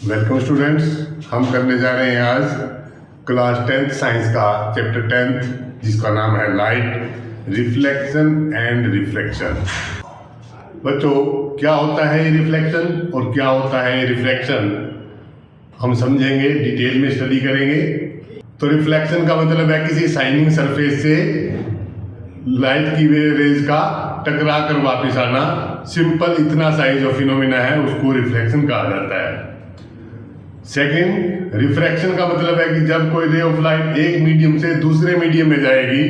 Welcome students, हम करने जा रहे हैं आज क्लास 10th साइंस का चैप्टर 10th जिसका नाम है लाइट, रिफ्लेक्शन एंड रिफ्रैक्शन। बच्चों, क्या होता है ये रिफ्लेक्शन और क्या होता है ये रिफ्रैक्शन हम समझेंगे, डिटेल में स्टडी करेंगे। तो रिफ्लेक्शन का मतलब है किसी शाइनिंग सरफेस से लाइट की रेज का टकरा कर वापस आना। सिंपल इतना सा जो फिनोमिना है उसको रिफ्लेक्शन कहा जाता है। सेकंड, रिफ्रैक्शन का मतलब है कि जब कोई रे ऑफ लाइट एक मीडियम से दूसरे मीडियम में जाएगी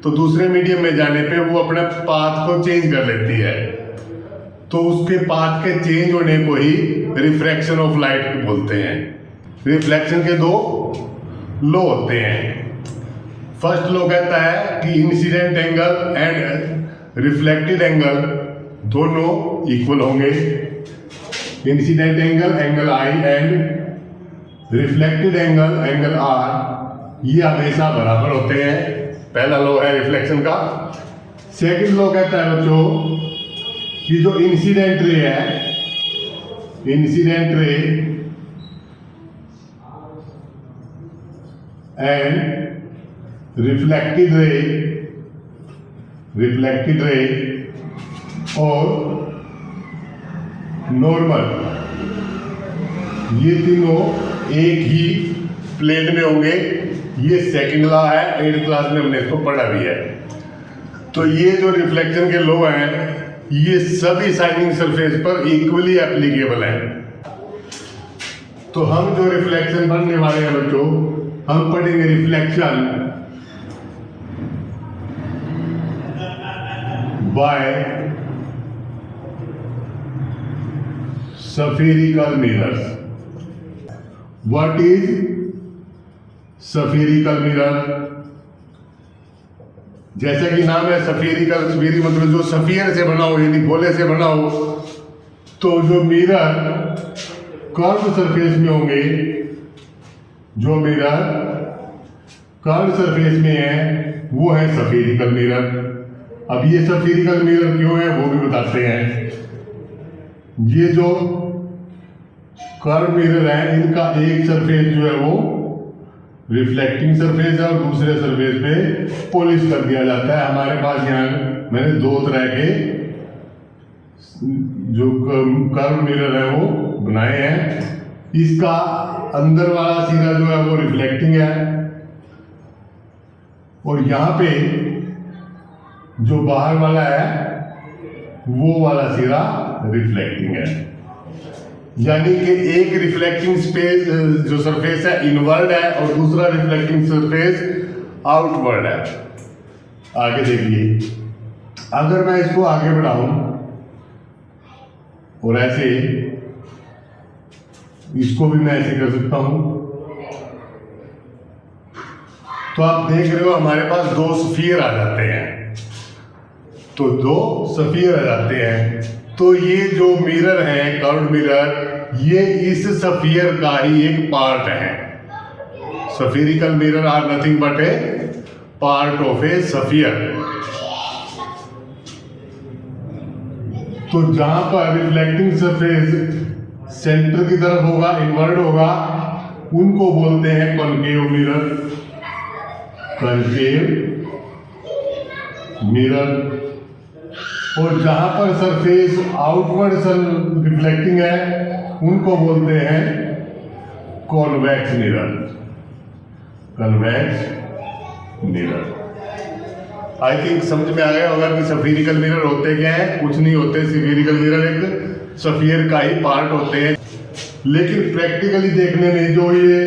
तो दूसरे मीडियम में जाने पे वो अपने पाथ को चेंज कर लेती है, तो उसके पाथ के चेंज होने को ही रिफ्रैक्शन ऑफ लाइट बोलते हैं। रिफ्लेक्शन के दो लॉ होते हैं। फर्स्ट लॉ कहता है कि incident angle and reflected angle दोनों इक्वल होंगे। Incident angle i and reflected angle r ये हमेशा बराबर होते हैं। पहला लॉ है रिफ्लेक्शन का। सेकंड लॉ कहता है बच्चों कि जो इंसिडेंट रे है, incident ray and reflected ray और नॉर्मल, ये तीनों एक ही प्लेन में होंगे। ये सेकंड लॉ है, 8th क्लास में हमने इसको पढ़ा भी है। तो ये जो रिफ्लेक्शन के लॉ हैं ये सभी शाइनिंग सरफेस पर इक्वली एप्लीकेबल हैं। तो हम जो रिफ्लेक्शन पढ़ने वाले हैं बच्चों, हम पढ़ेंगे reflection by spherical mirrors। What is spherical mirror? जैसा कि नाम है spherical, spherical मतलब जो सफियर से बना हो यानी गोले से बना हो, तो जो मिरर कर्व सरफेस में होंगे, जो मिरर कर्व सरफेस में है वो है spherical mirror। अब ये spherical mirror क्यों है वो भी बताते हैं। ये जो कर्व मिरर है इनका एक सरफेस जो है वो रिफ्लेक्टिंग सरफेस है और दूसरे सरफेस पे पॉलिश कर दिया जाता है। हमारे पास यहाँ मैंने दो तरह के जो कर्व मिरर है वो बनाए हैं। इसका अंदर वाला सिरा जो है वो रिफ्लेक्टिंग है और यहाँ पे जो बाहर वाला है वो वाला सिरा रिफ्लेक्टिंग है। यानी कि एक रिफ्लेक्टिंग स्पेस जो सरफेस है इनवर्ड है और दूसरा रिफ्लेक्टिंग सरफेस आउटवर्ड है। आगे देखिए, अगर मैं इसको आगे बढ़ाऊं और ऐसे, इसको भी मैं ऐसे कर सकता हूं, तो आप देख रहे हो हमारे पास दो स्फीयर आ जाते हैं। तो दो स्फीयर आ जाते हैं, तो ये जो मिरर है कर्व्ड मिरर, ये इस स्फीयर का ही एक पार्ट है। Spherical mirror are nothing but a part of a sphere. तो जहां पर रिफ्लेक्टिंग सरफेस सेंटर की तरफ होगा, इनवर्ड होगा, उनको बोलते हैं कॉनकेव मिरर। Concave mirror. और जहां पर सरफेस आउटवर्ड रिफ्लेक्टिंग है उनको बोलते हैं convex mirror. Convex mirror. I think समझ में आ गया होगा कि स्फीरिकल मिरर होते क्या है। कुछ नहीं होते, स्फीरिकल मिरर एक स्फीयर का ही पार्ट होते हैं। लेकिन प्रैक्टिकली देखने में जो ये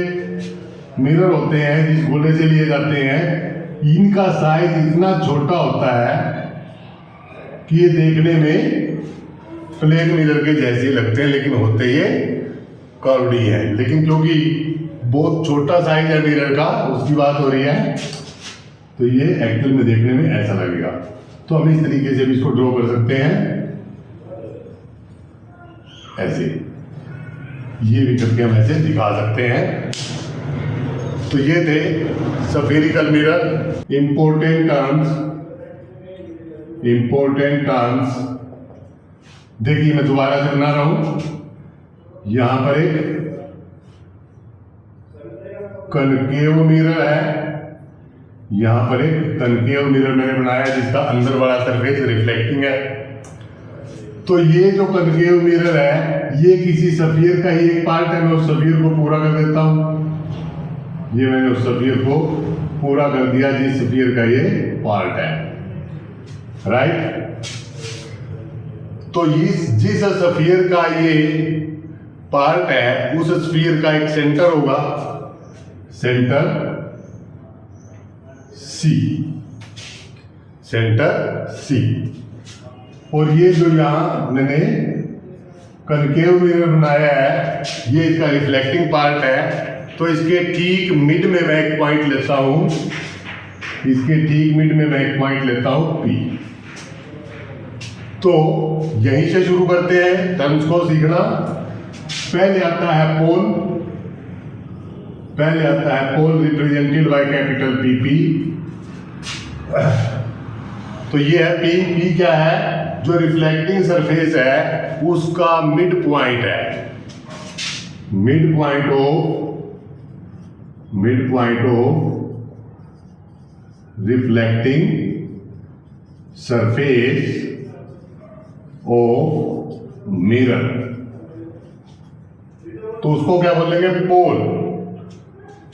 मिरर होते हैं जिस गोले से लिए जाते हैं, इनका साइज इतना छोटा होता है कि ये देखने में प्लेन मिरर के जैसे ही लगते हैं, लेकिन होते ये कर्व्ड ही है। लेकिन क्योंकि बहुत छोटा साइज है मिरर का, उसकी बात हो रही है, तो ये एक्चुअल में देखने में ऐसा लगेगा। तो हम इस तरीके से भी इसको ड्रॉ कर सकते हैं, ऐसे ये भी करके हम ऐसे दिखा सकते हैं। तो ये थे स्फीरिकल मिरर। इंपॉर्टेंट टर्म्स देखिए, मैं दोबारा से बना रहा हूं। यहां पर एक कनकेव मिरर है, यहां पर एक कनकेव मिरर मैंने बनाया जिसका अंदर वाला सरफेस रिफ्लेक्टिंग है। तो ये जो कनकेव मिरर है ये किसी सफियर का ही एक पार्ट है। मैं उस सफियर को पूरा कर देता हूं। ये मैंने उस सफियर को पूरा कर दिया जिस सफियर का ये पार्ट है, राइट। तो जिस सफियर का ये पार्ट है उस स्फीयर का एक सेंटर होगा, सेंटर सी, सेंटर सी। और ये जो यहां मैंने कनकेव मिरर बनाया है ये इसका रिफ्लेक्टिंग पार्ट है। तो इसके ठीक मिड में मैं एक पॉइंट लेता हूं, इसके ठीक मिड में मैं एक पॉइंट लेता हूं P। तो यहीं से शुरू करते हैं टर्म्स को सीखना। पहले आता है पोल, पहले आता है पोल रिप्रेजेंटेड बाय कैपिटल PP। तो ये है P क्या है? जो रिफ्लेक्टिंग सरफेस है उसका मिड पॉइंट है, mid point of reflecting surface of mirror. तो उसको क्या बोलेंगे? पोल।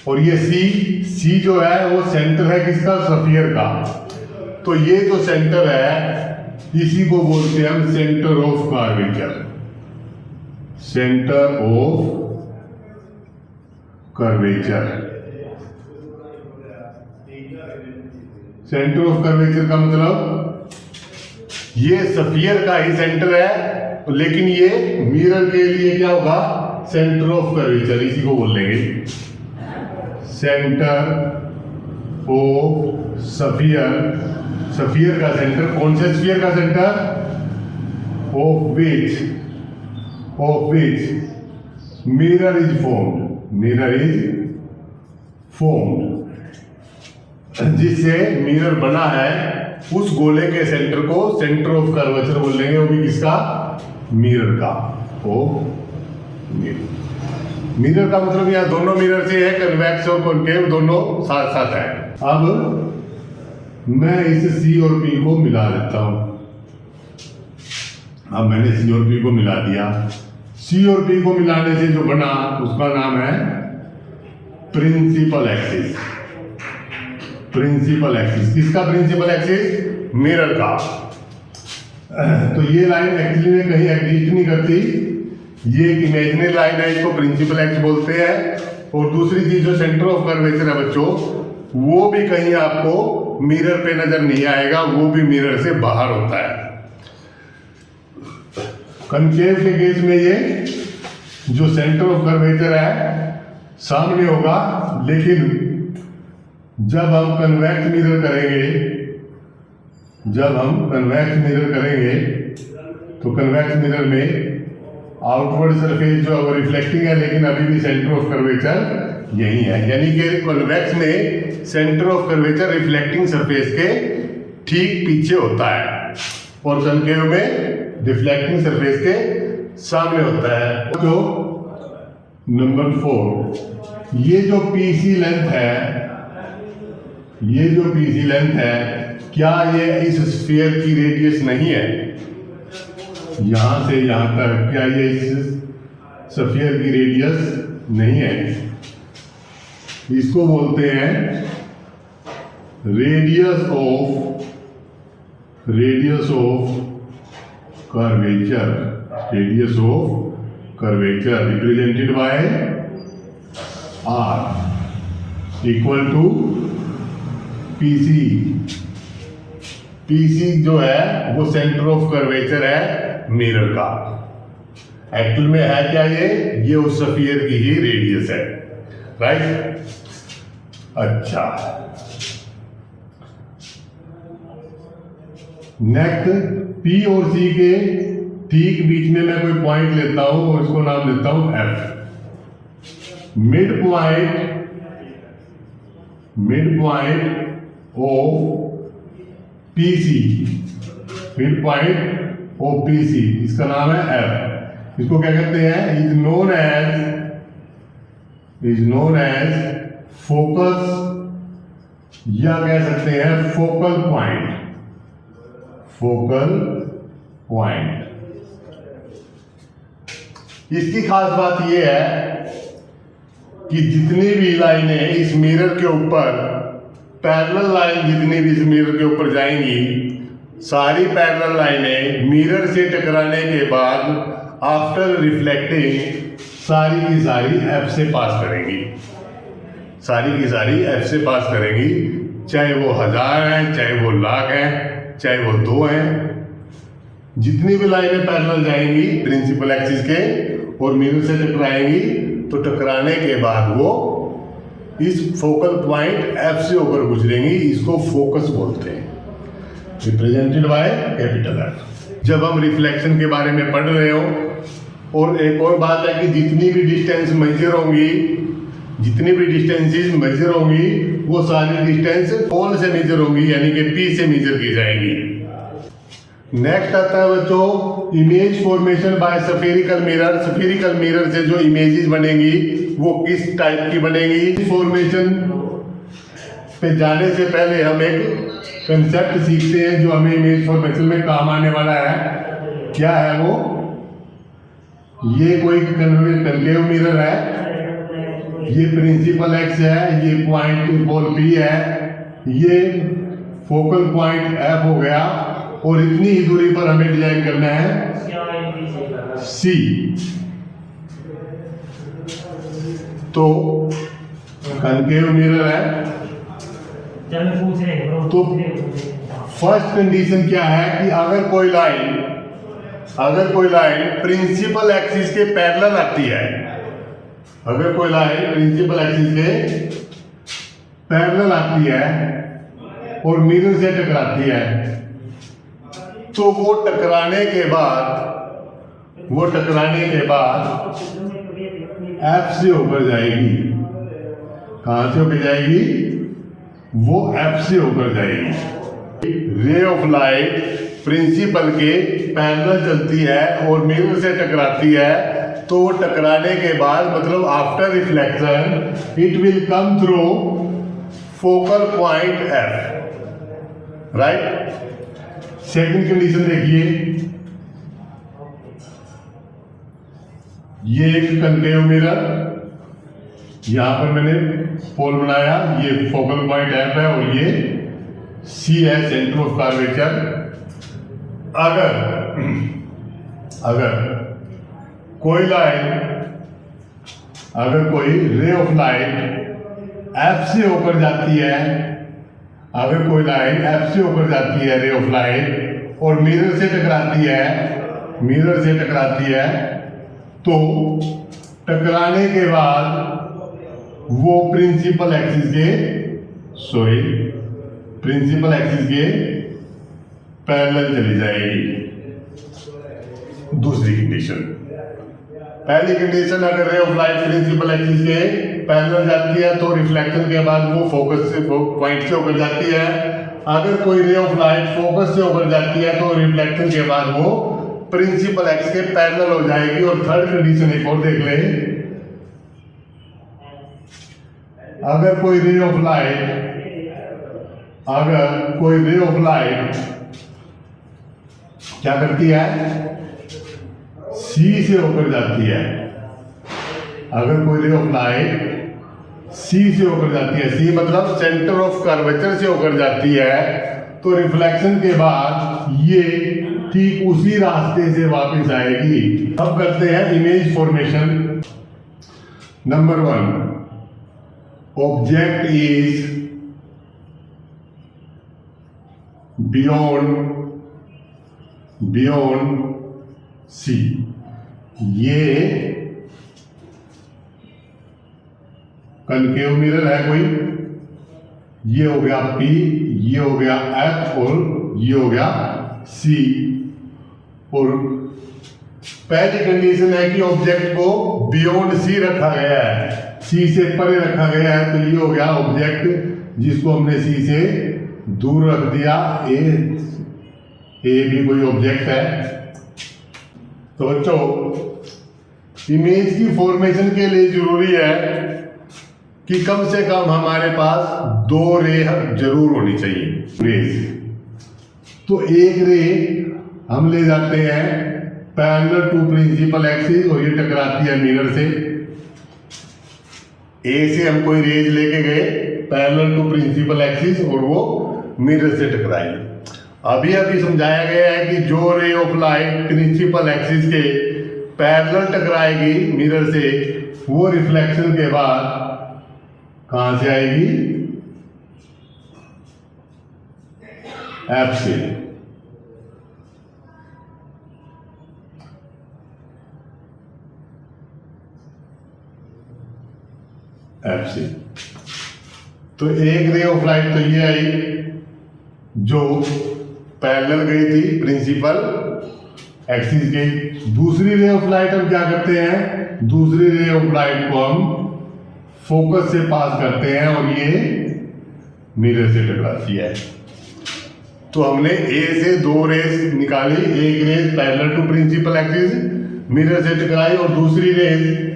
और ये सी जो है वो सेंटर है किसका? सफियर का। तो ये जो सेंटर है इसी को बोलते हैं हम centre of curvature, centre of curvature. Centre of curvature का मतलब ये सफियर का ही सेंटर है, लेकिन ये मिरर के लिए क्या होगा? सेंटर ऑफ कर्वेचर, इसी को बोल लेंगे सेंटर ऑफ सफियर। सफियर का सेंटर, कौन से स्फीयर का centre? Of which mirror is formed, mirror is formed. जिससे मिरर बना है उस गोले के सेंटर को सेंटर ऑफ कर्वेचर बोल लेंगे। वो भी किसका? मिरर का। मिरर का मतलब यहाँ दोनों मिरर से है, कन्वेक्स और कॉन्केव दोनों साथ साथ है। अब मैं इस C और P को मिला देता हूं। अब मैंने C और P को मिला दिया। C और P को मिलाने से जो बना उसका नाम है प्रिंसिपल एक्सिस। प्रिंसिपल एक्सिस किसका? प्रिंसिपल एक्सिस मिरर का। तो ये लाइन एक्चुअली में कहीं एग्जिस्ट नहीं करती, ये एक इमेजिनरी लाइन है, इसको प्रिंसिपल एक्सिस बोलते हैं। और दूसरी चीज जो सेंटर ऑफ कर्वेचर है बच्चों, वो भी कहीं आपको मिरर पे नजर नहीं आएगा, वो भी मिरर से बाहर होता है। कनकेव के केस में ये जो सेंटर ऑफ कर्वेचर है सामने होगा, लेकिन जब हम कन्वेक्स मिरर करेंगे, जब हम कन्वेक्स मिरर करेंगे तो कन्वेक्स मिरर में आउटवर्ड सरफेस जो है रिफ्लेक्टिंग है, लेकिन अभी भी सेंटर ऑफ कर्वेचर यही है। यानी कि कन्वेक्स में centre of curvature reflecting surface के ठीक पीछे होता है और कनकेव में रिफ्लेक्टिंग सरफेस के सामने होता है। तो नंबर 4, ये जो PC लेंथ है, ये जो PC लेंथ है, क्या ये इस स्फीयर की रेडियस नहीं है? यहां से यहां तक क्या ये इस स्फीयर की रेडियस नहीं है? इसको बोलते हैं radius of curvature, radius of curvature represented by R equal to PC। PC जो है वो सेंटर ऑफ कर्वेचर है मिरर का। एक्चुअल में है क्या? ये उस स्फीयर की ही रेडियस है, राइट। अच्छा, नेक्स्ट P और C के ठीक बीच में मैं कोई पॉइंट लेता हूं और इसको नाम देता हूं F। Mid point of PC, mid point of PC, इसका नाम है F। इसको क्या कहते हैं? इज नोन एज फोकस या कह सकते हैं फोकल पॉइंट। फोकल पॉइंट, इसकी खास बात यह है कि जितनी भी लाइनें इस मिरर के ऊपर, पैरेलल लाइन जितनी भी इस मिरर के ऊपर जाएंगी, सारी पैरेलल लाइनें मिरर से टकराने के बाद आफ्टर रिफ्लेक्टिंग सारी की सारी एफ से पास करेंगी। सारी की सारी एफ से पास करेंगी, चाहे वो 1000 हैं, चाहे वो लाख हैं, चाहे वो 2 हैं। जितनी भी लाइनें पैरेलल जाएंगी प्रिंसिपल एक्सिस के और मिरर से टकराएंगी, तो टकराने के बाद वो इस फोकल पॉइंट एफ से होकर गुजरेंगी। इसको फोकस बोलते हैं, रिप्रेजेंटेड बाय कैपिटल एफ। जब हम रिफ्लेक्शन के बारे में पढ़ रहे हो, और एक और बात है कि जितनी भी डिस्टेंस मेजर होंगी, जितनी भी डिस्टेंसेस मेजर होंगी, वो सारी डिस्टेंस पोल से मेजर होंगी, यानी कि पी से मेजर की जाएंगी। नेक्स्ट आता है बच्चों image formation by spherical mirror. Spherical mirror से जो इमेजेस बनेंगी वो किस टाइप की बनेगी? फॉर्मेशन पे जाने से पहले हम एक कंसेप्ट सीखते हैं जो हमें इमेज फॉर्मेशन में काम आने वाला है। क्या है वो? ये कोई कनकेव मिरर है, ये प्रिंसिपल एक्स है, ये पॉइंट पोल पी है, ये फोकल पॉइंट एफ हो गया, और इतनी ही दूरी पर हमें डिजाइन करना है सी। तो कनकेव मिरर है, तो फर्स्ट कंडीशन क्या है कि अगर कोई लाइन प्रिंसिपल एक्सिस के पैरेलल आती है, अगर कोई लाइन प्रिंसिपल एक्सिस के पैरेलल आती है और मिरर से टकराती है, तो वो टकराने के बाद एफ से होकर जाएगी। कहां से होकर जाएगी? वो एफ से होकर जाएगी। रे ऑफ लाइट प्रिंसिपल के पैरेलल चलती है और मिरर से टकराती है, तो वो टकराने के बाद मतलब after reflection it will come through focal point F, right. Second condition देखिए, ये एक कनकेव मिरर, यहां पर मैंने पोल बनाया, ये फोकल पॉइंट एफ है और ये सी है, सेंटर ऑफ कर्वेचर। अगर कोई रे ऑफ लाइट एफ से होकर जाती है, अगर कोई लाइन एफ से होकर जाती है रे ऑफ लाइट और मिरर से टकराती है, तो टकराने के बाद वो प्रिंसिपल एक्सिस के पैरेलल चली जाएगी। दूसरी कंडीशन, पहली कंडीशन अगर ray of light principal axis के पैरेलल जाती है तो रिफ्लेक्शन के बाद वो फोकस से पॉइंट से होकर जाती है। अगर कोई रे ऑफ लाइट फोकस से होकर जाती है तो रिफ्लेक्शन के बाद वो प्रिंसिपल एक्स के पैरेलल हो जाएगी। और थर्ड कंडीशन एक और देख लें, अगर कोई रे ऑफ लाइट क्या करती है? सी से होकर जाती है। अगर कोई रे ऑफ लाइट सी से होकर जाती है, सी मतलब सेंटर ऑफ कर्वेचर से होकर जाती है, तो रिफ्लेक्शन के बाद ये ठीक उसी रास्ते से वापस आएगी। अब करते हैं image formation. Number 1, object is beyond C. ये कनकेव मिरर है कोई, ये हो गया P, ये हो गया F और ये हो गया C। और पहली कंडीशन है कि ऑब्जेक्ट को बियॉन्ड C रखा गया है, C से परे रखा गया है, तो ये हो गया ऑब्जेक्ट जिसको हमने C से दूर रख दिया। ए भी कोई ऑब्जेक्ट है। तो बच्चों इमेज की फॉर्मेशन के लिए जरूरी है कि कम से कम हमारे पास 2 रे जरूर होनी चाहिए रेज। तो एक रे हम ले जाते हैं पैरेलल टू प्रिंसिपल एक्सिस और ये टकराती है मिरर से। ए से हम कोई रेज लेके गए पैरेलल टू प्रिंसिपल एक्सिस और वो मिरर से टकराई। अभी अभी समझाया गया है कि जो ray of light principal axis के पैरेलल टकराएगी मिरर से, वो रिफ्लेक्शन के बाद कहां से आएगी? एफ से। एफ से। तो एक रे ऑफ लाइट तो ये आई जो पैरेलल गई थी प्रिंसिपल एक्सिस के। दूसरी रे ऑफ लाइट हम क्या करते हैं? दूसरी रे ऑफ लाइट को हम फोकस से पास करते हैं और ये मिरर से टकराती है। तो हमने ए से 2 रेज निकाली, एक rays parallel to principal axis mirror से टकराई और दूसरी रेज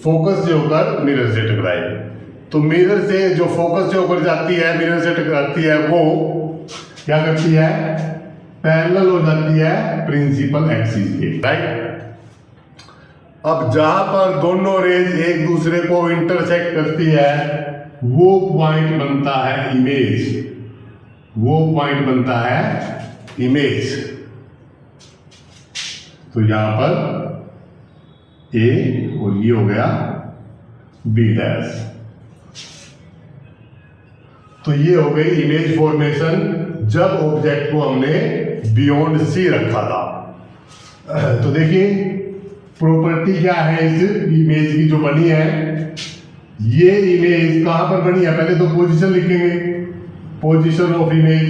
फोकस से होकर मिरर से टकराई। तो मिरर से जो फोकस से होकर जाती है मिरर से टकराती है, वो क्या करती है? पैरेलल हो जाती है प्रिंसिपल एक्सिस के, राइट। अब जहां पर दोनों रेज एक दूसरे को इंटरसेक्ट करती है वो पॉइंट बनता है इमेज। वो पॉइंट बनता है इमेज। तो यहां पर ए और ये हो गया बी डैश। तो ये हो गई इमेज फॉर्मेशन जब ऑब्जेक्ट को हमने बियॉन्ड सी रखा था। तो देखिए प्रॉपर्टी क्या है इस इमेज की जो बनी है। ये इमेज कहां पर बनी है? पहले तो पोजीशन लिखेंगे, position of image.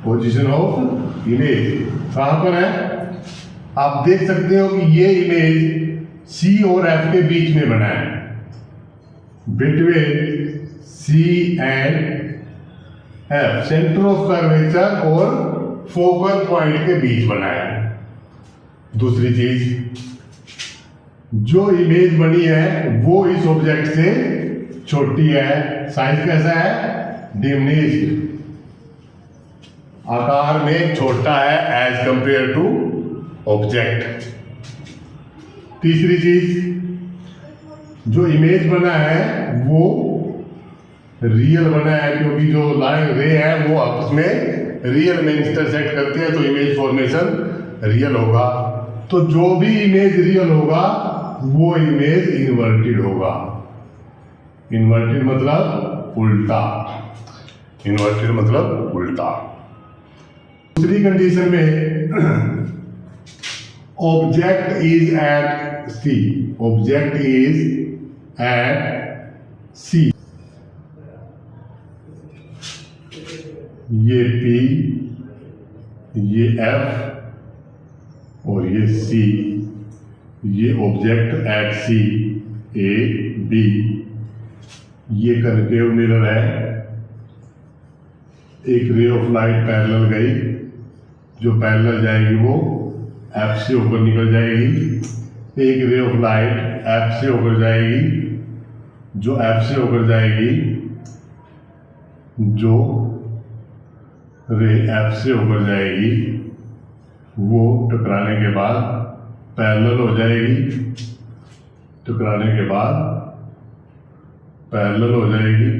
Position of image कहां पर है? आप देख सकते हो कि ये इमेज सी और एफ के बीच में बना है, between C and F, centre of curvature और फोकल पॉइंट के बीच बना है। दूसरी चीज, जो इमेज बनी है वो इस ऑब्जेक्ट से छोटी है। साइज कैसा है? डिमिनिश्ड, आकार में छोटा है एज कंपेयर टू ऑब्जेक्ट। तीसरी चीज, जो इमेज बना है वो रियल बना है क्योंकि जो लाइन रे है वो आपस में रियल में इंटरसेक्ट करती है, तो इमेज फॉर्मेशन रियल होगा। तो जो भी इमेज रियल होगा वो इमेज इन्वर्टेड होगा। इन्वर्टेड मतलब उल्टा। इन्वर्टेड मतलब उल्टा। दूसरी कंडीशन में object is at C. Object is at C. ये P, ये F और ये C, ये object at C, A, B। ये कनकेव मिरर है। एक रे ऑफ लाइट पैरेलल गई, जो पैरेलल जाएगी वो F से होकर निकल जाएगी। एक रे ऑफ लाइट F से होकर जाएगी, जो F से होकर जाएगी, जो रे एफ से होकर जाएगी वो टकराने के बाद पैरेलल हो जाएगी। टकराने के बाद पैरेलल हो जाएगी।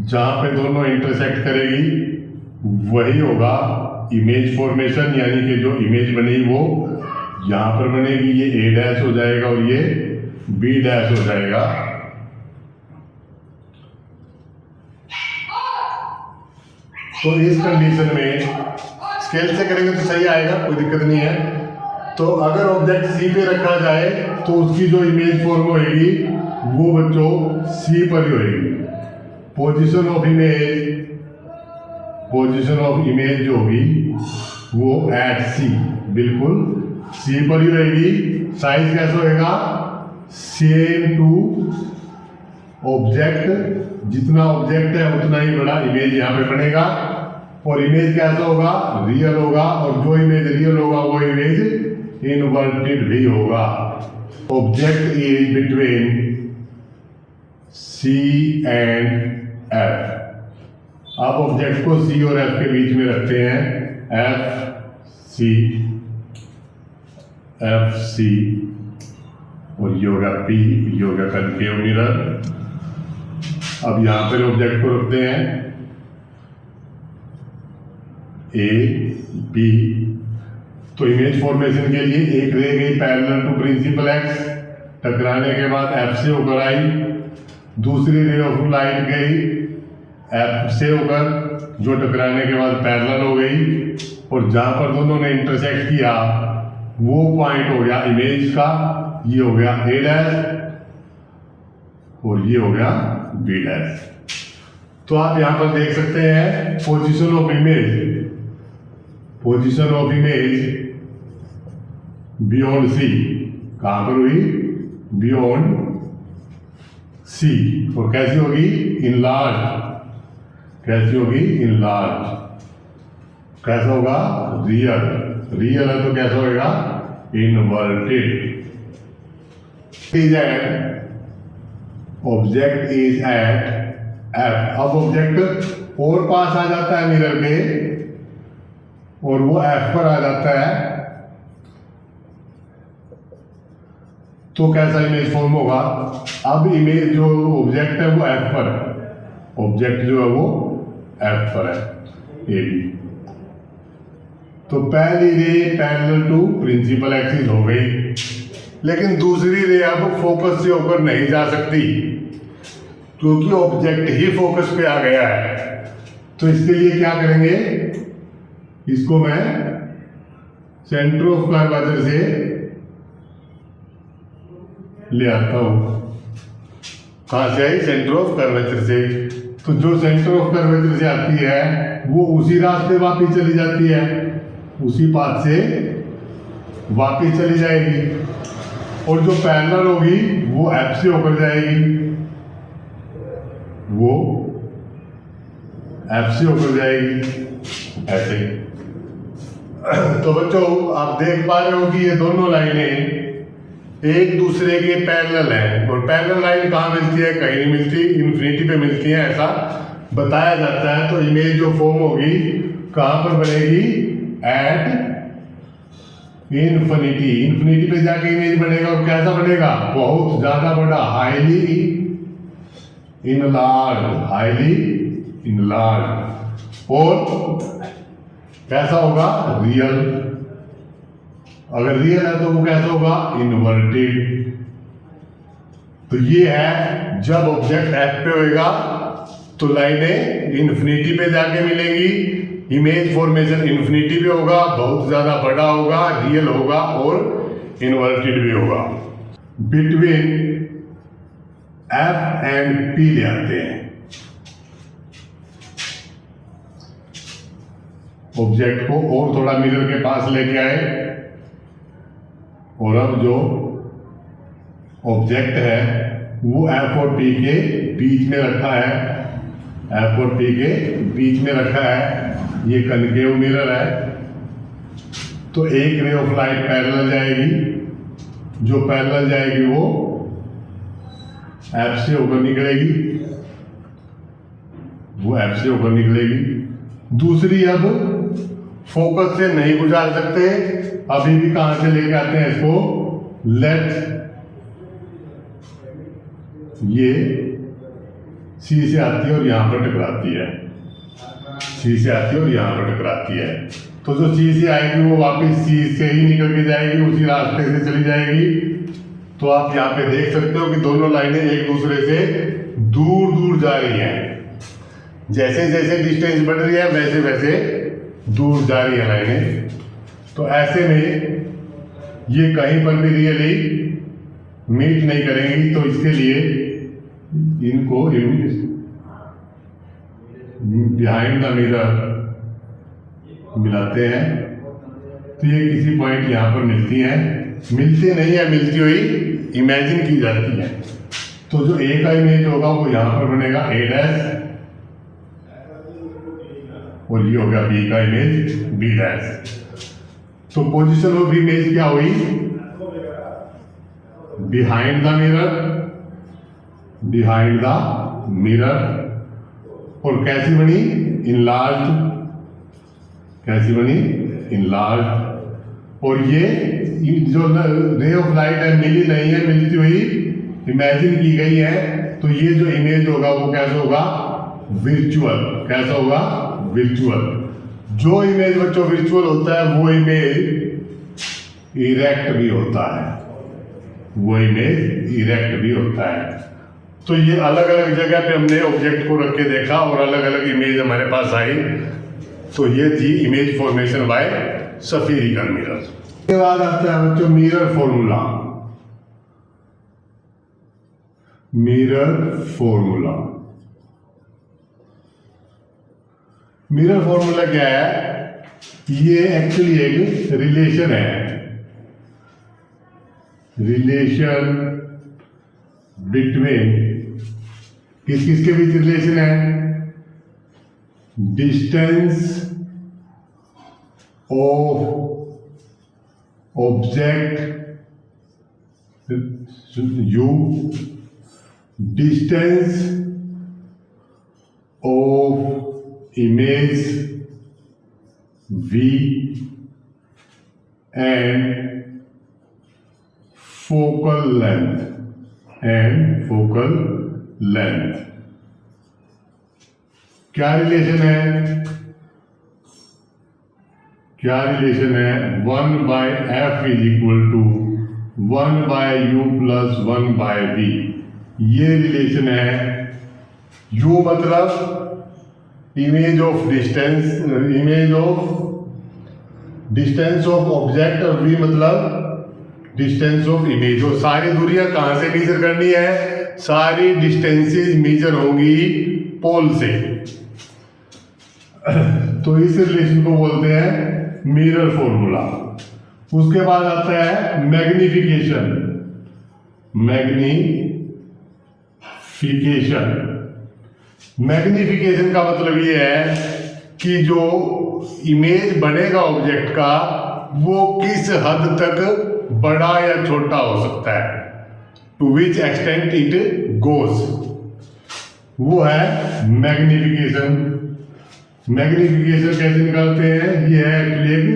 जहां पे दोनों इंटरसेक्ट करेगी वही होगा इमेज फॉर्मेशन, यानी कि जो इमेज बनेगी वो यहां पर बनेगी। ये ए डैश हो जाएगा और ये बी डैश हो जाएगा। तो इस कंडीशन में स्केल से करेंगे तो सही आएगा, कोई दिक्कत नहीं है। तो अगर ऑब्जेक्ट सी पे रखा जाए तो उसकी जो इमेज फॉर्म होगी वो बच्चों सी पर ही होगी। पोजीशन ऑफ इमेज जो होगी वो एट सी, बिल्कुल सी पर ही रहेगी। साइज कैसा होएगा? सेम टू ऑब्जेक्ट, जितना ऑब्जेक्ट है उतना ही बड़ा इमेज यहाँ पे बनेगा। और इमेज कैसा होगा, रियल होगा, और जो इमेज रियल होगा वो इमेज इन्वर्टेड भी होगा। Object is between C and F। आप ऑब्जेक्ट को C और F के बीच में रखते हैं, FC, FC, और ये होगा P, ये होगा कनकेव मिरर। अब यहां पर ऑब्जेक्ट को रखते हैं A, B। तो इमेज फॉर्मेशन के लिए एक रे गई पैरेलल टू प्रिंसिपल एक्स, टकराने के बाद F से होकर आई, दूसरी रे ऑफ लाइट गई F से होकर, जो टकराने के बाद पैरेलल हो गई, और जहां पर दोनों ने इंटरसेक्ट किया वो पॉइंट हो गया इमेज का, ये हो गया A डैश और ये हो गया B डैश। तो आप यहां पर देख सकते हैं position of image, position of image beyond C, कहां पर हुई, बियॉन्ड C, और कैसी होगी, इनलार्ज, कैसी होगी, इनलार्ज। कैसा होगा, रियल, रियल है तो कैसा होगा, inverted. Is at, object is at F। अब ऑब्जेक्ट और पास आ जाता है मिरर के और वो F पर आ जाता है, तो कैसा इमेज फॉर्म होगा। अब इमेज जो ऑब्जेक्ट है वो F पर है, ऑब्जेक्ट जो है वो F पर है, AB। तो पहली ray parallel to principal axis हो गई, लेकिन दूसरी रे अब फोकस से होकर नहीं जा सकती क्योंकि ऑब्जेक्ट ही फोकस पे आ गया है। तो इसके लिए क्या करेंगे, इसको मैं सेंटर ऑफ कर्वेचर से ले आता हूं। कहां से आई, सेंटर ऑफ कर्वेचर से। तो जो सेंटर ऑफ कर्वेचर से आती है वो उसी रास्ते वापिस चली जाती है, उसी पाथ से वापिस चली जाएगी, और जो पैरेलल होगी वो F से होकर जाएगी, वो F से होकर जाएगी, ऐसे। तो बच्चों आप देख पा रहे हो कि ये दोनों लाइनें एक दूसरे के पैरेलल हैं, और पैरेलल लाइन कहाँ मिलती है, कहीं नहीं मिलती, इन्फिनिटी पे मिलती है, ऐसा बताया जाता है। तो इमेज जो फॉर्म होगी कहाँ पर बनेगी, एट इन्फिनिटी, इन्फिनिटी पे जाके इमेज बनेगा, और कैसा बनेगा, बहुत ज्यादा बड़ा, हाईली इनलार्ज, हाईली इनलार्ज। और कैसा होगा, रियल। अगर रियल है तो वो कैसा होगा, इन्वर्टेड। तो ये है जब ऑब्जेक्ट F पे होएगा तो लाइनें इन्फिनिटी पे जाके मिलेंगी, इमेज फॉर्मेशन इन्फिनिटी पे होगा, बहुत ज्यादा बड़ा होगा, रियल होगा और इन्वर्टेड भी होगा। बिटवीन F एंड P ले आते हैं। ऑब्जेक्ट को और थोड़ा मिरर के पास लेके आए, और अब जो ऑब्जेक्ट है वो F और P के बीच में रखा है, F और P के बीच में रखा है, ये कनकेव मिरर है। तो एक रे ऑफ लाइट पैरेलल जाएगी, जो पैरेलल जाएगी वो F से होकर निकलेगी, वो F से होकर निकलेगी। दूसरी अब फोकस से नहीं गुजार सकते, अभी भी कहां से लेके आते हैं इसको, लेट, ये C से आती है और यहां पर टकराती है, C से आती है और यहां पर टकराती है। तो जो C से आएगी वो वापस C से ही निकल के जाएगी, उसी रास्ते से चली जाएगी। तो आप यहाँ पे देख सकते हो कि दोनों लाइनें एक दूसरे से दूर दूर जा रही हैं, जैसे जैसे डिस्टेंस बढ़ रही है वैसे वैसे दूर जा रही है लाइनें। तो ऐसे में ये कहीं पर भी रियली मीट नहीं करेंगी, तो इसके लिए इनको बिहाइंड द मिरर मिलाते हैं। तो ये किसी पॉइंट यहाँ पर मिलती हैं, मिलती नहीं है, मिलती हुई इमेजिन की जाती है। तो जो ए का इमेज होगा वो यहाँ पर बनेगा A डैश, और ये हो गया बी का इमेज बी डैश। तो पोजीशन ऑफ इमेज क्या हुई, behind the mirror, behind the mirror. और कैसी बनी, इनलार्ज, कैसी बनी, इनलार्ज। और ये जो रे ऑफ लाइट है मिली नहीं है, मिलती हुई इमेजिन की गई है, तो ये जो इमेज होगा वो कैसा होगा, विर्चुअल। कैसा होगा, विर्चुअल। जो इमेज बच्चों विर्चुअल होता है वो इमेज इरेक्ट भी होता है, वो इमेज इरेक्ट भी होता है। तो ये अलग अलग जगह पे हमने ऑब्जेक्ट को रख के देखा और अलग अलग इमेज हमारे पास आई। तो ये थी image formation by spherical mirror. उसके बाद आता है बच्चों mirror formula. Mirror formula, mirror formula क्या है, ये एक्चुअली एक रिलेशन है, रिलेशन बिटवीन, किस किस के बीच रिलेशन है, distance of object u, distance of image v, and focal length, and focal length। क्या रिलेशन है, क्या रिलेशन है, 1/f is equal to 1/u plus 1/v। ये रिलेशन है। u मतलब image of distance, image of distance of object, और v मतलब distance of image. और सारी दूरियां कहां से मेजर करनी है, सारी डिस्टेंसेस मेजर होंगी पोल से। तो इस रिलेशन को बोलते हैं मिरर फॉर्मूला। उसके बाद आता है मैग्निफिकेशन, मैग्निफिकेशन। मैग्निफिकेशन का मतलब ये है कि जो इमेज बनेगा ऑब्जेक्ट का वो किस हद तक बड़ा या छोटा हो सकता है, to which extent it goes, वो है मैग्निफिकेशन। मैग्निफिकेशन कैसे निकालते हैं, ये है एक्चुअली एक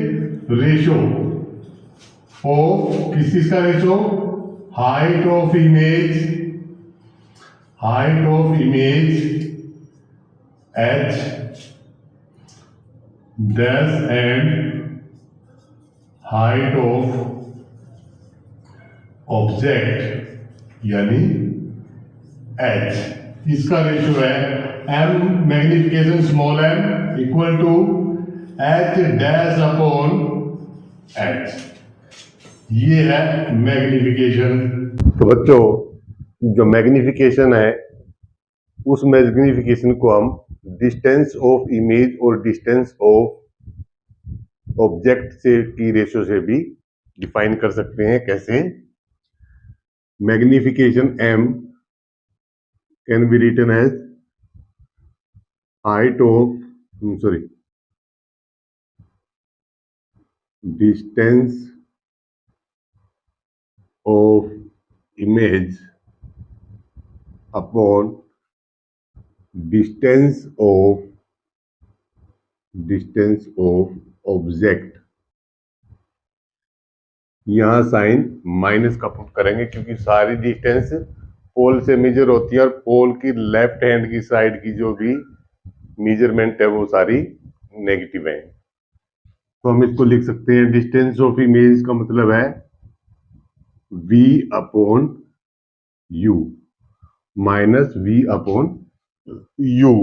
रेशो ऑफ, किस का ratio, height of image, height of image h dash and height of object यानी h, इसका रेशो है m magnification small m equal to h dash upon h। ये है मैग्निफिकेशन। तो बच्चों जो मैग्निफिकेशन है उस मैग्निफिकेशन को हम डिस्टेंस ऑफ इमेज और डिस्टेंस ऑफ ऑब्जेक्ट से की रेशो से भी डिफाइन कर सकते हैं। कैसे, magnification m can be written as height of distance of image upon distance of object. यहां साइन माइनस का पुट करेंगे क्योंकि सारी डिस्टेंस पोल से मेजर होती है और पोल की लेफ्ट हैंड की साइड की जो भी मेजरमेंट है वो सारी नेगेटिव है। तो हम इसको लिख सकते हैं, डिस्टेंस ऑफ इमेज का मतलब है v upon u minus v upon u।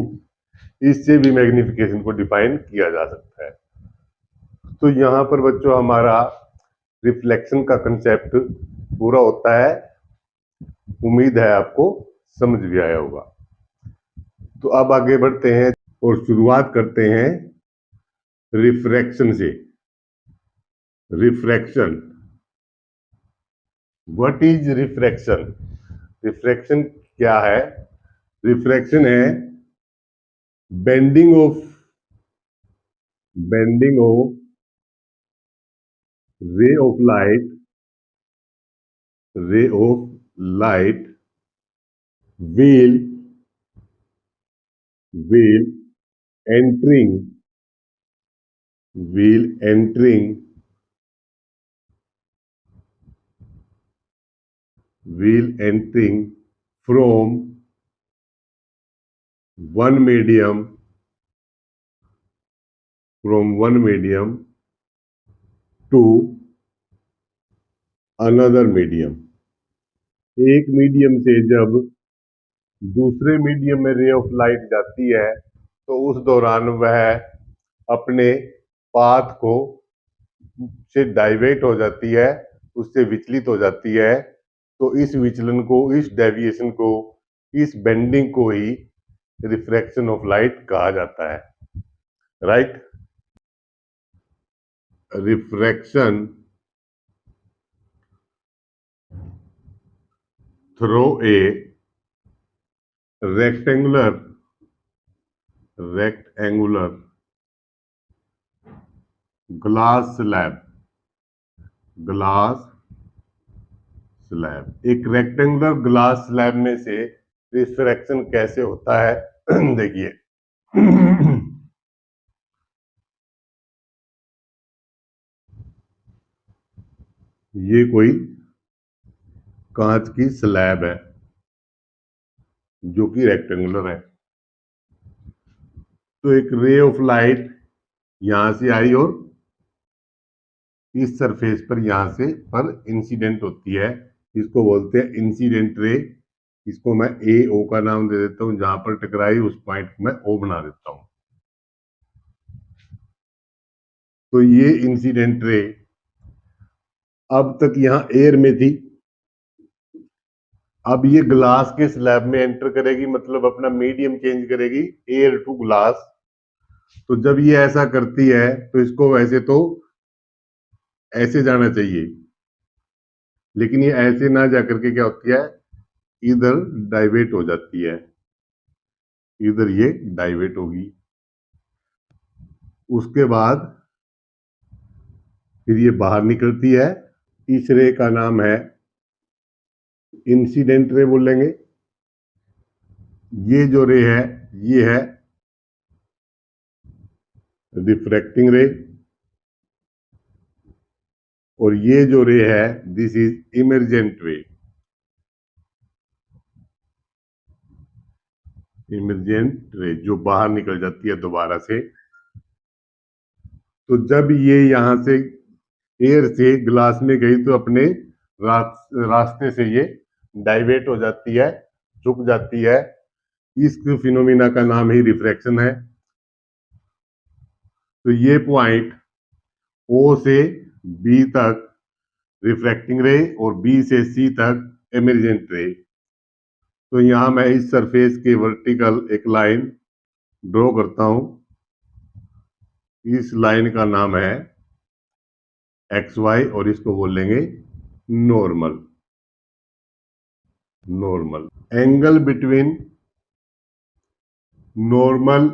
इससे भी मैग्निफिकेशन को डिफाइन किया जा सकता है। तो यहां पर बच्चों हमारा रिफ्लेक्शन का कंसेप्ट पूरा होता है। उम्मीद है आपको समझ भी आया होगा। तो अब आगे बढ़ते हैं और शुरुआत करते हैं रिफ्रैक्शन से। Refraction, what is refraction? Refraction क्या है? रिफ्रैक्शन है bending of bending of ray of light will will entering will entering will entering from one medium to another medium। एक मीडियम से जब दूसरे मीडियम में रे ऑफ लाइट जाती है तो उस दौरान वह अपने पाथ को से डाइवेट हो जाती है, उससे विचलित हो जाती है। तो इस विचलन को, इस डेविएशन को, इस बेंडिंग को ही रिफ्रैक्शन ऑफ लाइट कहा जाता है। Right? Refraction through a rectangular glass slab एक रेक्टेंगुलर ग्लास स्लैब में से रिफ्रैक्शन कैसे होता है देखिए। ये कोई कांच की स्लैब है जो कि रेक्टेंगुलर है। तो एक रे ऑफ लाइट यहां से आई और इस सरफेस पर यहां से पर इंसिडेंट होती है। इसको बोलते हैं इंसिडेंट रे। इसको मैं ए ओ का नाम दे देता हूं, जहां पर टकराई उस पॉइंट को मैं ओ बना देता हूं। तो ये इंसिडेंट रे अब तक यहां एयर में थी, अब ये ग्लास के स्लैब में एंटर करेगी, मतलब अपना मीडियम चेंज करेगी एयर टू ग्लास। तो जब ये ऐसा करती है तो इसको वैसे तो ऐसे जाना चाहिए, लेकिन ये ऐसे ना जाकर के क्या होती है, इधर डाइवेट हो जाती है, इधर ये डाइवेट होगी। उसके बाद फिर ये बाहर निकलती है। इस रे का नाम है इंसिडेंट रे बोलेंगे। ये जो रे है ये है रिफ्रैक्टिंग रे, और ये जो रे है दिस इज इमर्जेंट रे। इमर्जेंट रे जो बाहर निकल जाती है दोबारा से। तो जब ये यहां से एयर से ग्लास में गई तो अपने रास्ते से ये डाइवेट हो जाती है, झुक जाती है। इस फिनोमिना का नाम ही रिफ्रैक्शन है। तो ये पॉइंट ओ से बी तक रिफ्रैक्टिंग रे और बी से सी तक इमर्जेंट रे। तो यहां मैं इस सरफेस के वर्टिकल एक लाइन ड्रॉ करता हूं। इस लाइन का नाम है एक्स वाई और इसको बोलेंगे normal. Angle between normal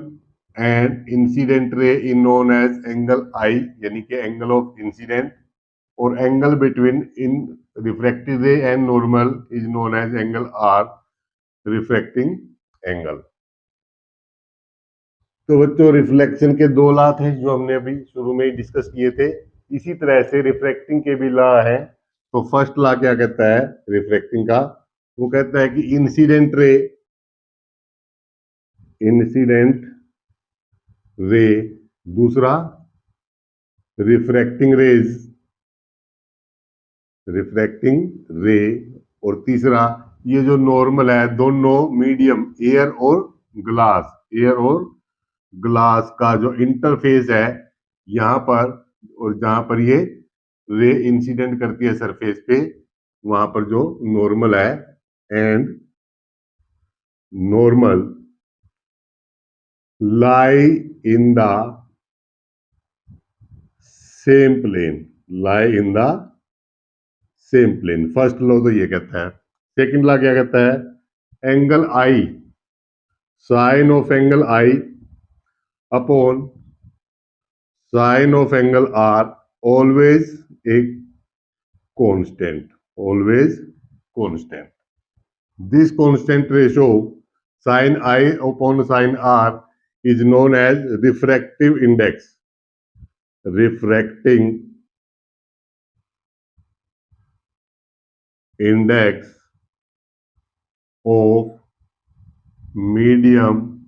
and incident ray is known as angle I, यानी कि एंगल ऑफ इंसिडेंट। और angle between in refractive ray and normal is known as angle R, refracting angle. तो बच्चों reflection के दो लॉ थे जो हमने अभी शुरू में ही डिस्कस किए थे। इसी तरह से रिफ्रैक्टिंग के भी लॉ है। तो फर्स्ट लॉ क्या कहता है रिफ्रैक्टिंग का, वो कहता है कि इंसिडेंट रे, दूसरा रिफ्रैक्टिंग रे, और तीसरा ये जो नॉर्मल है, दोनों मीडियम एयर और ग्लास का जो इंटरफेस है यहां पर, और जहां पर ये रे इंसिडेंट करती है सरफेस पे, वहां पर जो नॉर्मल है and normal lie in the same plane, first law तो ये कहता है। सेकंड लॉ क्या कहता है, angle i, sine of angle i upon sine of angle r always एक constant, always constant. This constant ratio sin I upon sin R is known as refractive index. Refracting index of medium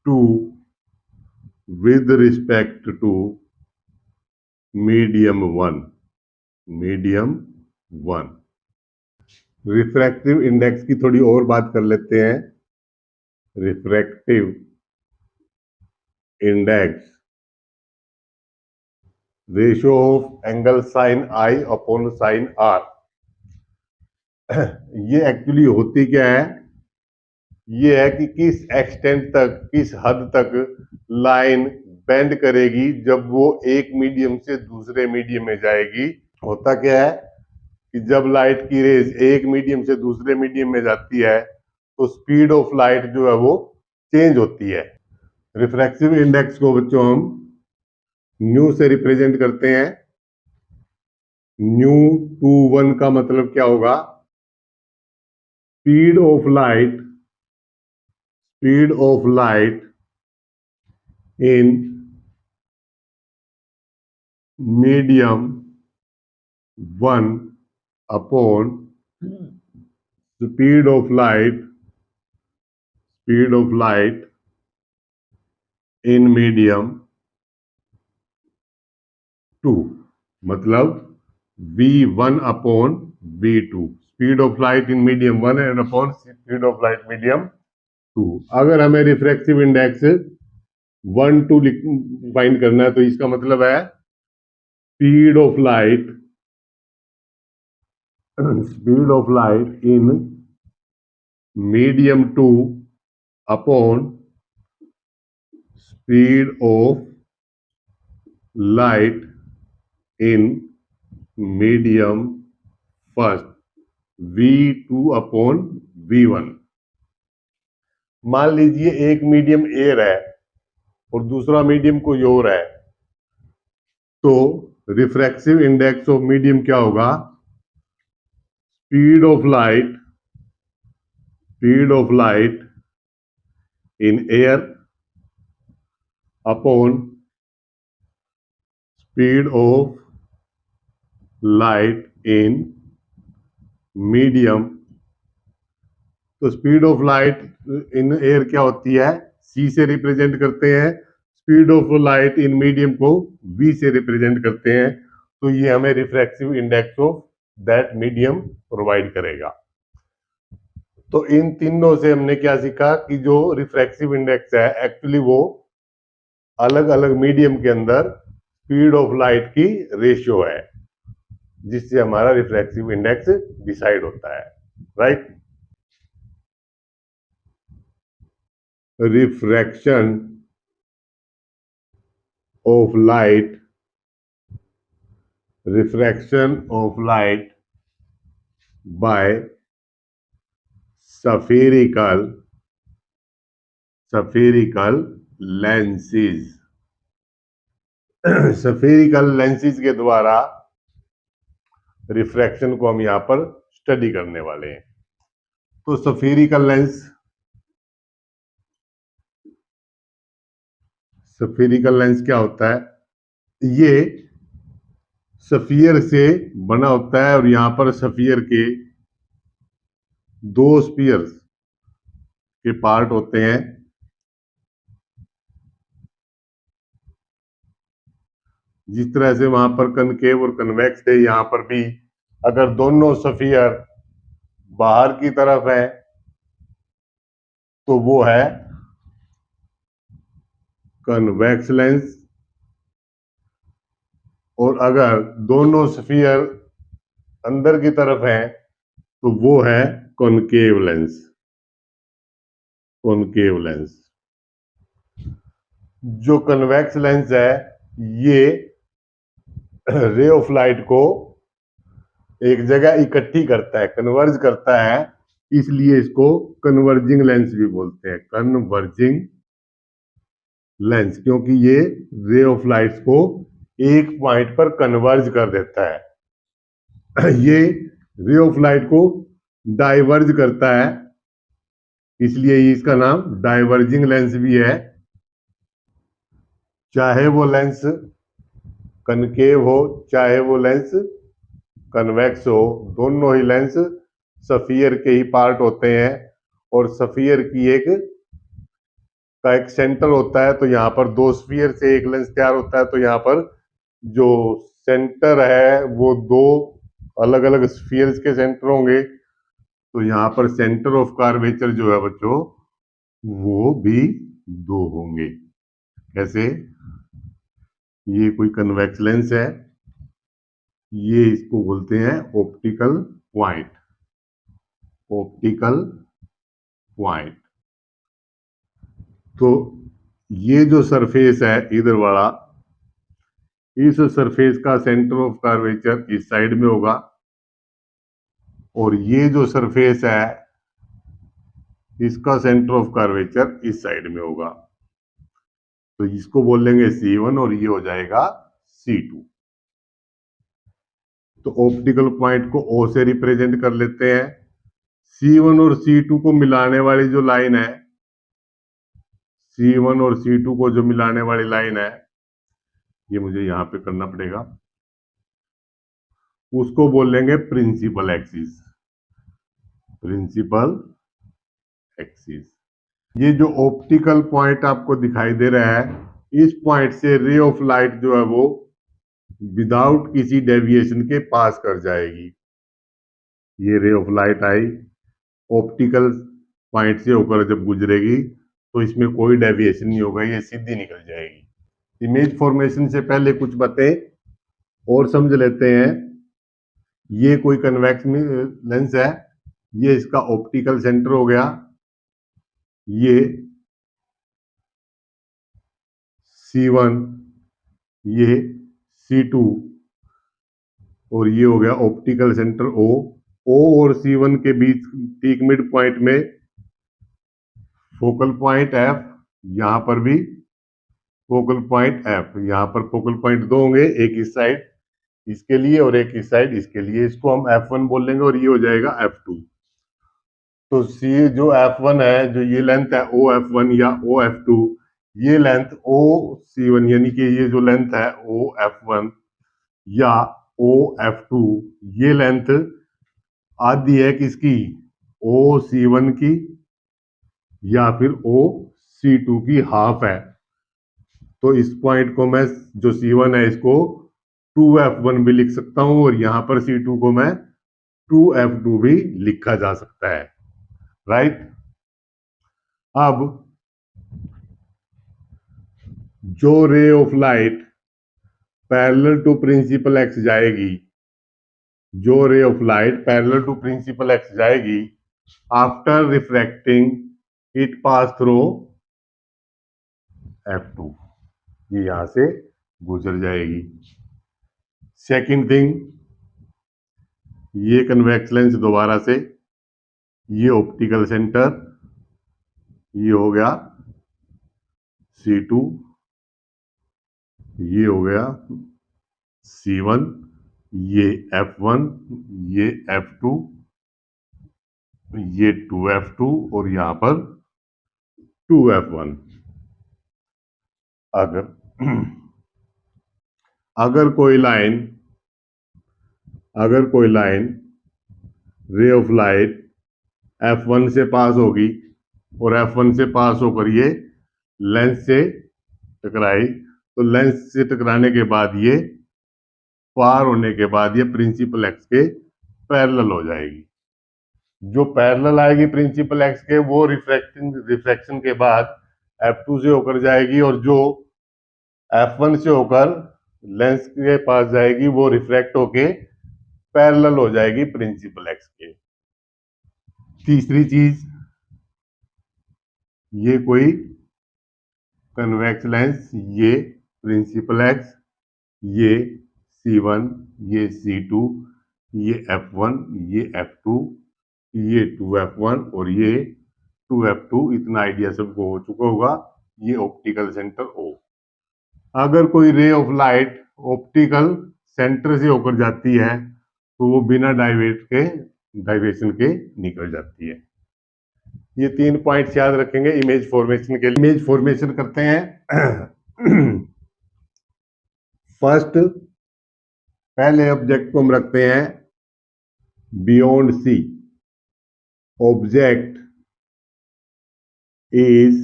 2 with respect to medium 1. Medium 1. Refractive index की थोड़ी और बात कर लेते हैं. Refractive index ratio of angle sine i upon sine r. ये actually होती क्या है? ये है कि किस एक्सटेंट तक, किस हद तक लाइन बेंड करेगी जब वो एक मीडियम से दूसरे मीडियम में जाएगी. होता क्या है कि जब लाइट की रेज एक मीडियम से दूसरे मीडियम में जाती है तो स्पीड ऑफ लाइट जो है वो चेंज होती है. रिफ्रैक्टिव इंडेक्स को बच्चों हम न्यू से रिप्रेजेंट करते हैं. न्यू 2 1 का मतलब क्या होगा? Speed of light in medium 1 upon speed of light in medium 2. मतलब V1 upon V2. Speed of light in medium 1 and upon speed of light medium 2. अगर हमें रिफ्रैक्टिव इंडेक्स 1 2 फाइंड करना है तो इसका मतलब है speed of light in medium 2 upon speed of light in medium first V2 upon V1. मान लीजिए एक मीडियम एयर है और दूसरा मीडियम कोई और है, तो रिफ्रैक्टिव इंडेक्स ऑफ मीडियम क्या होगा? Speed of light in air upon speed of light in medium. तो speed of light in air क्या होती है? C से रिप्रेजेंट करते हैं. Speed of light in medium को V से रिप्रेजेंट करते हैं. तो ये हमें refractive index of that medium provide करेगा. तो इन तीनों से हमने क्या सीखा कि जो रिफ्रैक्टिव इंडेक्स है एक्चुअली वो अलग अलग मीडियम के अंदर स्पीड ऑफ लाइट की रेशियो है, जिससे हमारा रिफ्रैक्टिव इंडेक्स डिसाइड होता है. Right. Refraction of light by spherical lenses. spherical lenses के द्वारा रिफ्रैक्शन को हम यहां पर स्टडी करने वाले हैं. तो spherical लेंस क्या होता है? ये सफियर से बना होता है और यहां पर सफियर के 2 स्फीयर्स के पार्ट होते हैं. जिस तरह से वहां पर कनकेव और कन्वेक्स है, यहां पर भी अगर दोनों सफियर बाहर की तरफ है तो वो है कन्वेक्स लेंस, और अगर दोनों स्फीयर अंदर की तरफ है तो वो है कॉनकेव लेंस. जो कन्वेक्स लेंस है ये रे ऑफ लाइट को एक जगह इकट्ठी करता है, कन्वर्ज करता है, इसलिए इसको कन्वर्जिंग लेंस भी बोलते हैं. कन्वर्जिंग लेंस, क्योंकि ये रे ऑफ लाइट्स को एक पॉइंट पर कन्वर्ज कर देता है। ये रे ऑफ लाइट को डाइवर्ज करता है, इसलिए इसका नाम डाइवर्जिंग लेंस भी है। चाहे वो लेंस कनकेव हो, चाहे वो लेंस कन्वेक्स हो, दोनों ही लेंस सफियर के ही पार्ट होते हैं। और सफियर की का एक सेंटर होता है, तो यहाँ पर दो स्फीयर से एक लेंस तैयार होता है। तो यहाँ पर जो सेंटर है वो दो अलग अलग स्फीयर्स के सेंटर होंगे। तो यहाँ पर सेंटर ऑफ कर्वेचर जो है बच्चों, वो भी दो होंगे। कैसे? ये कोई कन्वेक्स लेंस है, ये इसको बोलते हैं ऑप्टिकल पॉइंट। Optical point. तो ये जो सरफेस है इधर वाला, इस सरफेस का सेंटर ऑफ कर्वेचर इस साइड में होगा, और ये जो सरफेस है इसका सेंटर ऑफ कर्वेचर इस साइड में होगा। तो इसको बोल लेंगे C1 और ये हो जाएगा C2। तो ऑप्टिकल पॉइंट को O से रिप्रेजेंट कर लेते हैं। C1 और C2 को मिलाने वाली जो लाइन है, C1 और C2 को जो मिलाने वाली लाइन है, ये मुझे यहां पे करना पड़ेगा, उसको बोल लेंगे प्रिंसिपल एक्सिस। Principal axis. ये जो ऑप्टिकल पॉइंट आपको दिखाई दे रहा है, इस पॉइंट से रे ऑफ लाइट जो है वो विदाउट किसी डेविएशन के पास कर जाएगी। ये रे of light I, optical point से होकर जब गुजरेगी तो इसमें कोई डेविएशन नहीं होगा, ये सीधी निकल जाएगी। इमेज फॉर्मेशन से पहले कुछ बातें और समझ लेते हैं। ये कोई कन्वेक्स लेंस है, ये इसका ऑप्टिकल सेंटर हो गया, ये C1, ये C2, और ये हो गया ऑप्टिकल सेंटर O। O और C1 के बीच ठीक मिड पॉइंट में फोकल पॉइंट F, यहां पर भी फोकल पॉइंट F। यहां पर फोकल पॉइंट दो होंगे, एक इस साइड इसके लिए और एक इस साइड इसके लिए। इसको हम F1 बोल लेंगे और ये हो जाएगा F2। तो C जो F1 है, जो ये लेंथ है OF1 या OF2, ये लेंथ OC1 यानी कि ये जो लेंथ है OF1 या OF2, ये लेंथ आधी है किसकी? OC1 की, या फिर OC2 की हाफ है। तो इस पॉइंट को मैं, जो C1 है, इसको 2F1 भी लिख सकता हूं, और यहां पर C2 को मैं 2F2 भी लिखा जा सकता है। राइट? अब जो ray of light parallel to principal axis जाएगी, जो ray of light parallel to principal axis जाएगी, after refracting it pass through F2, ये यहां से गुजर जाएगी। सेकंड थिंग, ये कन्वेक्स लेंस दोबारा से, ये ऑप्टिकल सेंटर, ये हो गया C2, ये हो गया C1, ये F1, ये F2, ये 2F2, और यहां पर 2F1। अगर अगर कोई लाइन रे ऑफ लाइट F1 से पास होगी और F1 से पास होकर ये लेंस से टकराई, तो लेंस से टकराने के बाद ये पार होने के बाद ये प्रिंसिपल एक्स के पैरेलल हो जाएगी। जो पैरेलल आएगी प्रिंसिपल एक्स के, वो रिफ्रैक्शन के बाद F2 से होकर जाएगी, और जो F1 से होकर लेंस के पास जाएगी वो रिफ्रैक्ट होके पैरेलल हो जाएगी प्रिंसिपल एक्स के। तीसरी चीज, ये कोई कन्वेक्स लेंस, ये प्रिंसिपल एक्स, ये C1, ये C2, ये F1, ये F2, ये 2F1 और ये 2F2। इतना आइडिया सबको हो चुका होगा। ये ऑप्टिकल सेंटर ओ। अगर कोई रे ऑफ लाइट ऑप्टिकल सेंटर से होकर जाती है तो वो बिना डाइवेशन के निकल जाती है। ये 3 पॉइंट्स याद रखेंगे इमेज फॉर्मेशन के लिए। इमेज फॉर्मेशन करते हैं। फर्स्ट, पहले ऑब्जेक्ट को हम रखते हैं beyond C. Object is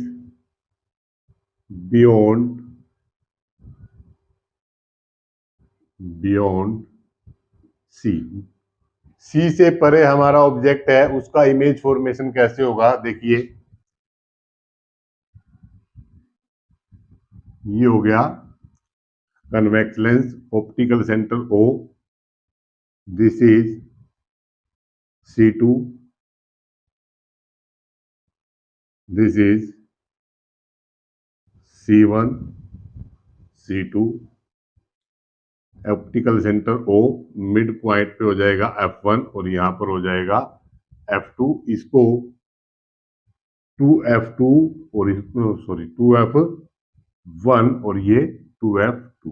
beyond C. C से परे हमारा ऑब्जेक्ट है, उसका इमेज फॉर्मेशन कैसे होगा देखिए। ये हो गया convex lens, optical centre O, this is C2, this is C1, C2। Optical centre O mid point पे हो जाएगा F1 और यहां पर हो जाएगा F2। इसको 2F2 और सॉरी 2F1 और ये 2F2।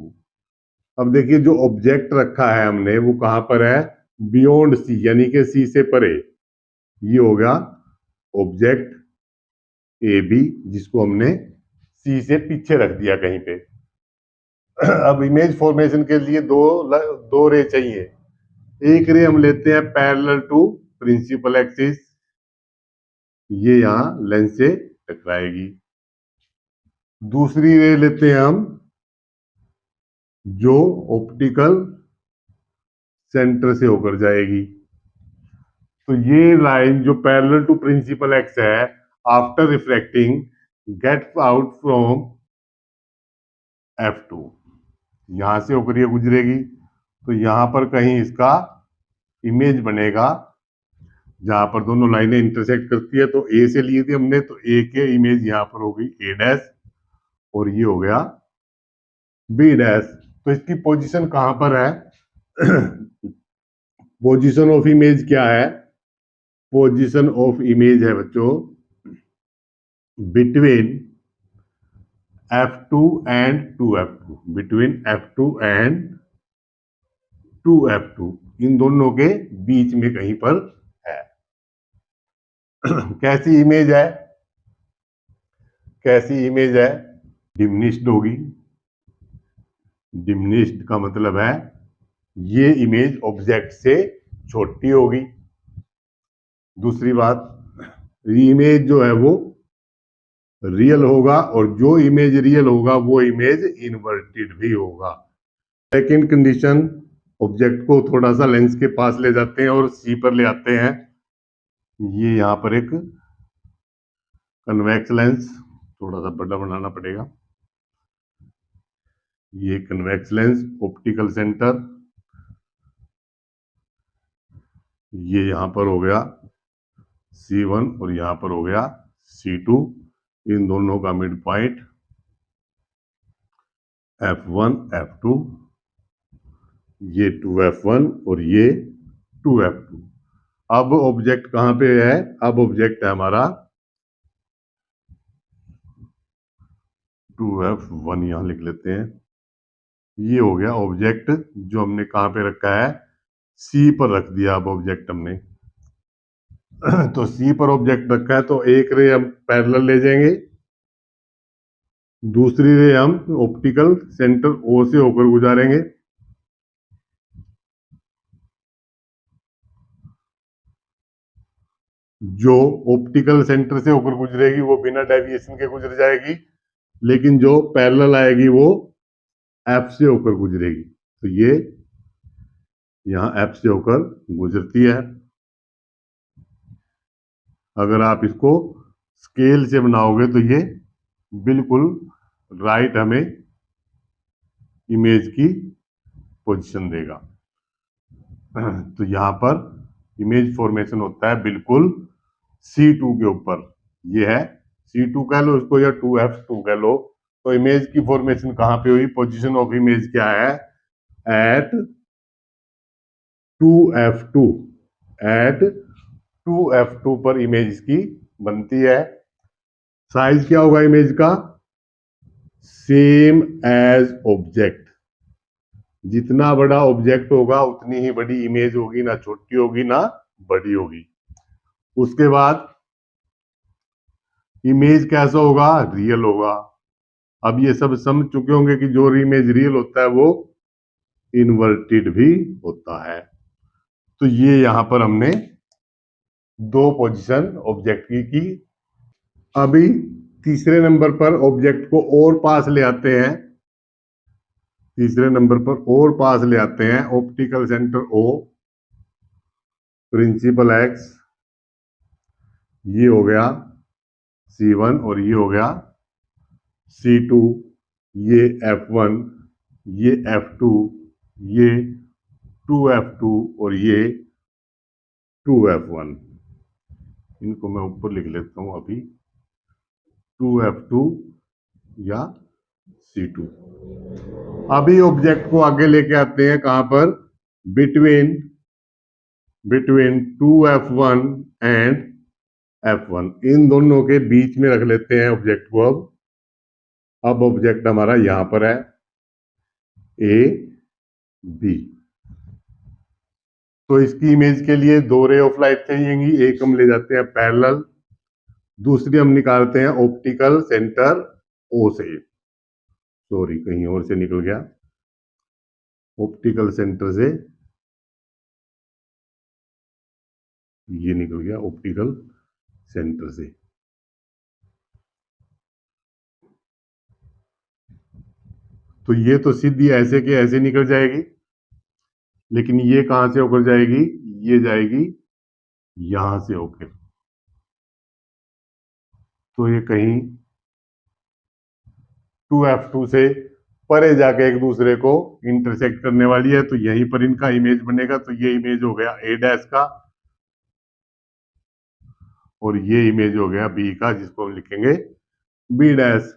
अब देखिए जो ऑब्जेक्ट रखा है हमने वो कहां पर है, बियॉन्ड सी, यानी कि सी से परे। ये हो गया ऑब्जेक्ट ए बी, जिसको हमने सी से पीछे रख दिया कहीं पे। अब इमेज फॉर्मेशन के लिए दो रे चाहिए। एक रे हम लेते हैं पैरेलल टू प्रिंसिपल एक्सिस, ये यहां लेंस से टकराएगी। दूसरी रे लेते हैं हम जो ऑप्टिकल सेंटर से होकर जाएगी। तो ये लाइन जो पैरेलल टू प्रिंसिपल एक्स है, after refracting gets out from F2, यहां से होकर ये गुजरेगी। तो यहां पर कहीं इसका इमेज बनेगा जहां पर दोनों लाइनें इंटरसेक्ट करती है। तो ए से लिए थे हमने, तो ए के इमेज यहां पर हो गई ए डैश और ये हो गया बी डैश। तो इसकी पोजीशन कहां पर है? पोजीशन ऑफ इमेज क्या है? पोजीशन ऑफ इमेज है बच्चों between F2 and 2F2, between F2 and 2F2, इन दोनों के बीच में कहीं पर है। कैसी इमेज है? कैसी इमेज है? डिमिनिश्ड होगी। डिमिनिश्ड का मतलब है ये इमेज ऑब्जेक्ट से छोटी होगी। दूसरी बात, इमेज जो है वो रियल होगा, और जो इमेज रियल होगा वो इमेज इन्वर्टेड भी होगा। सेकेंड कंडीशन, ऑब्जेक्ट को थोड़ा सा लेंस के पास ले जाते हैं और सी पर ले आते हैं। ये यहां पर एक कन्वेक्स लेंस, थोड़ा सा बड़ा बनाना पड़ेगा। ये कन्वेक्स लेंस, ऑप्टिकल सेंटर, ये यहां पर हो गया C1 और यहां पर हो गया C2। इन दोनों का मिड पॉइंट F1 F2, ये 2F1 और ये 2F2। अब ऑब्जेक्ट कहां पे है? अब ऑब्जेक्ट है हमारा 2F1, यहां लिख लेते हैं। ये हो गया ऑब्जेक्ट जो हमने कहां पे रखा है, सी पर रख दिया। अब ऑब्जेक्ट हमने तो सी पर ऑब्जेक्ट रखा है, तो एक रे हम पैरेलल ले जाएंगे, दूसरी रे हम ऑप्टिकल सेंटर ओ से होकर गुजारेंगे। जो ऑप्टिकल सेंटर से होकर गुजरेगी वो बिना डेविएशन के गुजर जाएगी, लेकिन जो पैरेलल आएगी वो एफ से होकर गुजरेगी। तो ये यहां एफ से होकर गुजरती है। अगर आप इसको स्केल से बनाओगे तो ये बिल्कुल राइट हमें इमेज की पोजीशन देगा। तो यहां पर इमेज फॉर्मेशन होता है बिल्कुल C2 के ऊपर। ये है C2 कह लो इसको या 2F2 कह लो। तो इमेज की फॉर्मेशन कहां पे हुई? पोजीशन ऑफ इमेज क्या है? एट 2F2, एट 2F2 पर इमेज की बनती है। साइज क्या होगा इमेज का? Same as object. जितना बड़ा ऑब्जेक्ट होगा उतनी ही बड़ी इमेज होगी, ना छोटी होगी ना बड़ी होगी। उसके बाद इमेज कैसा होगा? रियल होगा। अब ये सब समझ चुके होंगे कि जो इमेज रियल होता है वो इन्वर्टेड भी होता है। तो ये यहां पर हमने दो पोजीशन ऑब्जेक्ट की। अभी तीसरे नंबर पर ऑब्जेक्ट को और पास ले आते हैं। तीसरे नंबर पर और पास ले आते हैं। Optical centre O, principal axis, ये हो गया C1 और ये हो गया C2, ये F1, ये F2, ये 2F2 और ये 2F1। इनको मैं ऊपर लिख लेता हूं अभी, 2F2 या C2। अभी ऑब्जेक्ट को आगे लेके आते हैं कहां पर? Between between 2F1 and F1। इन दोनों के बीच में रख लेते हैं ऑब्जेक्ट को। अब ऑब्जेक्ट हमारा यहां पर है ए बी। तो इसकी इमेज के लिए दो रे ऑफ लाइट चाहिएगी। एक हम ले जाते हैं पैरेलल, दूसरी हम निकालते हैं ऑप्टिकल सेंटर ओ से। सॉरी, कहीं और से निकल गया। ऑप्टिकल सेंटर से ये निकल गया, ऑप्टिकल सेंटर से। तो ये तो सीधी ऐसे के ऐसे निकल जाएगी, लेकिन ये कहां से होकर जाएगी? ये जाएगी यहां से होकर। तो ये कहीं 2F2 से परे जाके एक दूसरे को इंटरसेक्ट करने वाली है। तो यहीं पर इनका इमेज बनेगा। तो ये इमेज हो गया ए डैश का और ये इमेज हो गया बी का, जिसको हम लिखेंगे बी डैश।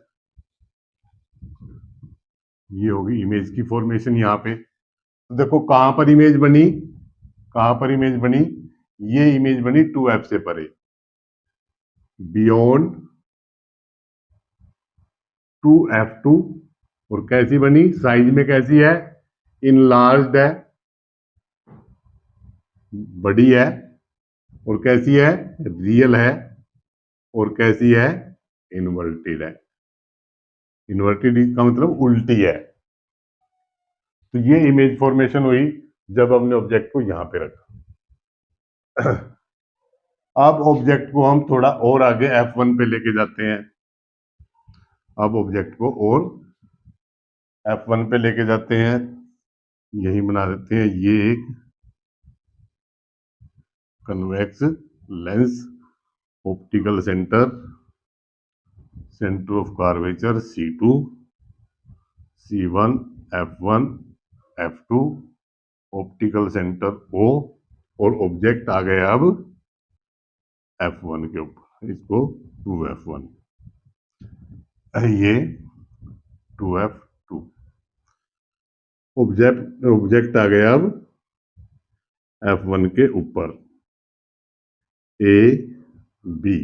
ये होगी इमेज की फॉर्मेशन यहां पे। तो देखो कहां पर इमेज बनी, कहां पर इमेज बनी? ये इमेज बनी 2F से परे, बियॉन्ड 2F2। और कैसी बनी? साइज में कैसी है? इनलार्ज्ड है, बड़ी है। और कैसी है? रियल है। और कैसी है? इन्वर्टेड है। इन्वर्टेड का मतलब उल्टी है। तो ये इमेज फॉर्मेशन हुई जब हमने ऑब्जेक्ट को यहां पे रखा। अब ऑब्जेक्ट को हम थोड़ा और आगे F1 पे लेके जाते हैं। अब ऑब्जेक्ट को और F1 पे लेके जाते हैं। यही बना देते हैं ये एक convex lens, optical centre, centre of curvature C2, C1, F1, F2, optical centre O। और ऑब्जेक्ट आ गया अब F1 के ऊपर, इसको 2F1, ये 2F2। ऑब्जेक्ट आ गया अब F1 के ऊपर, ए बी।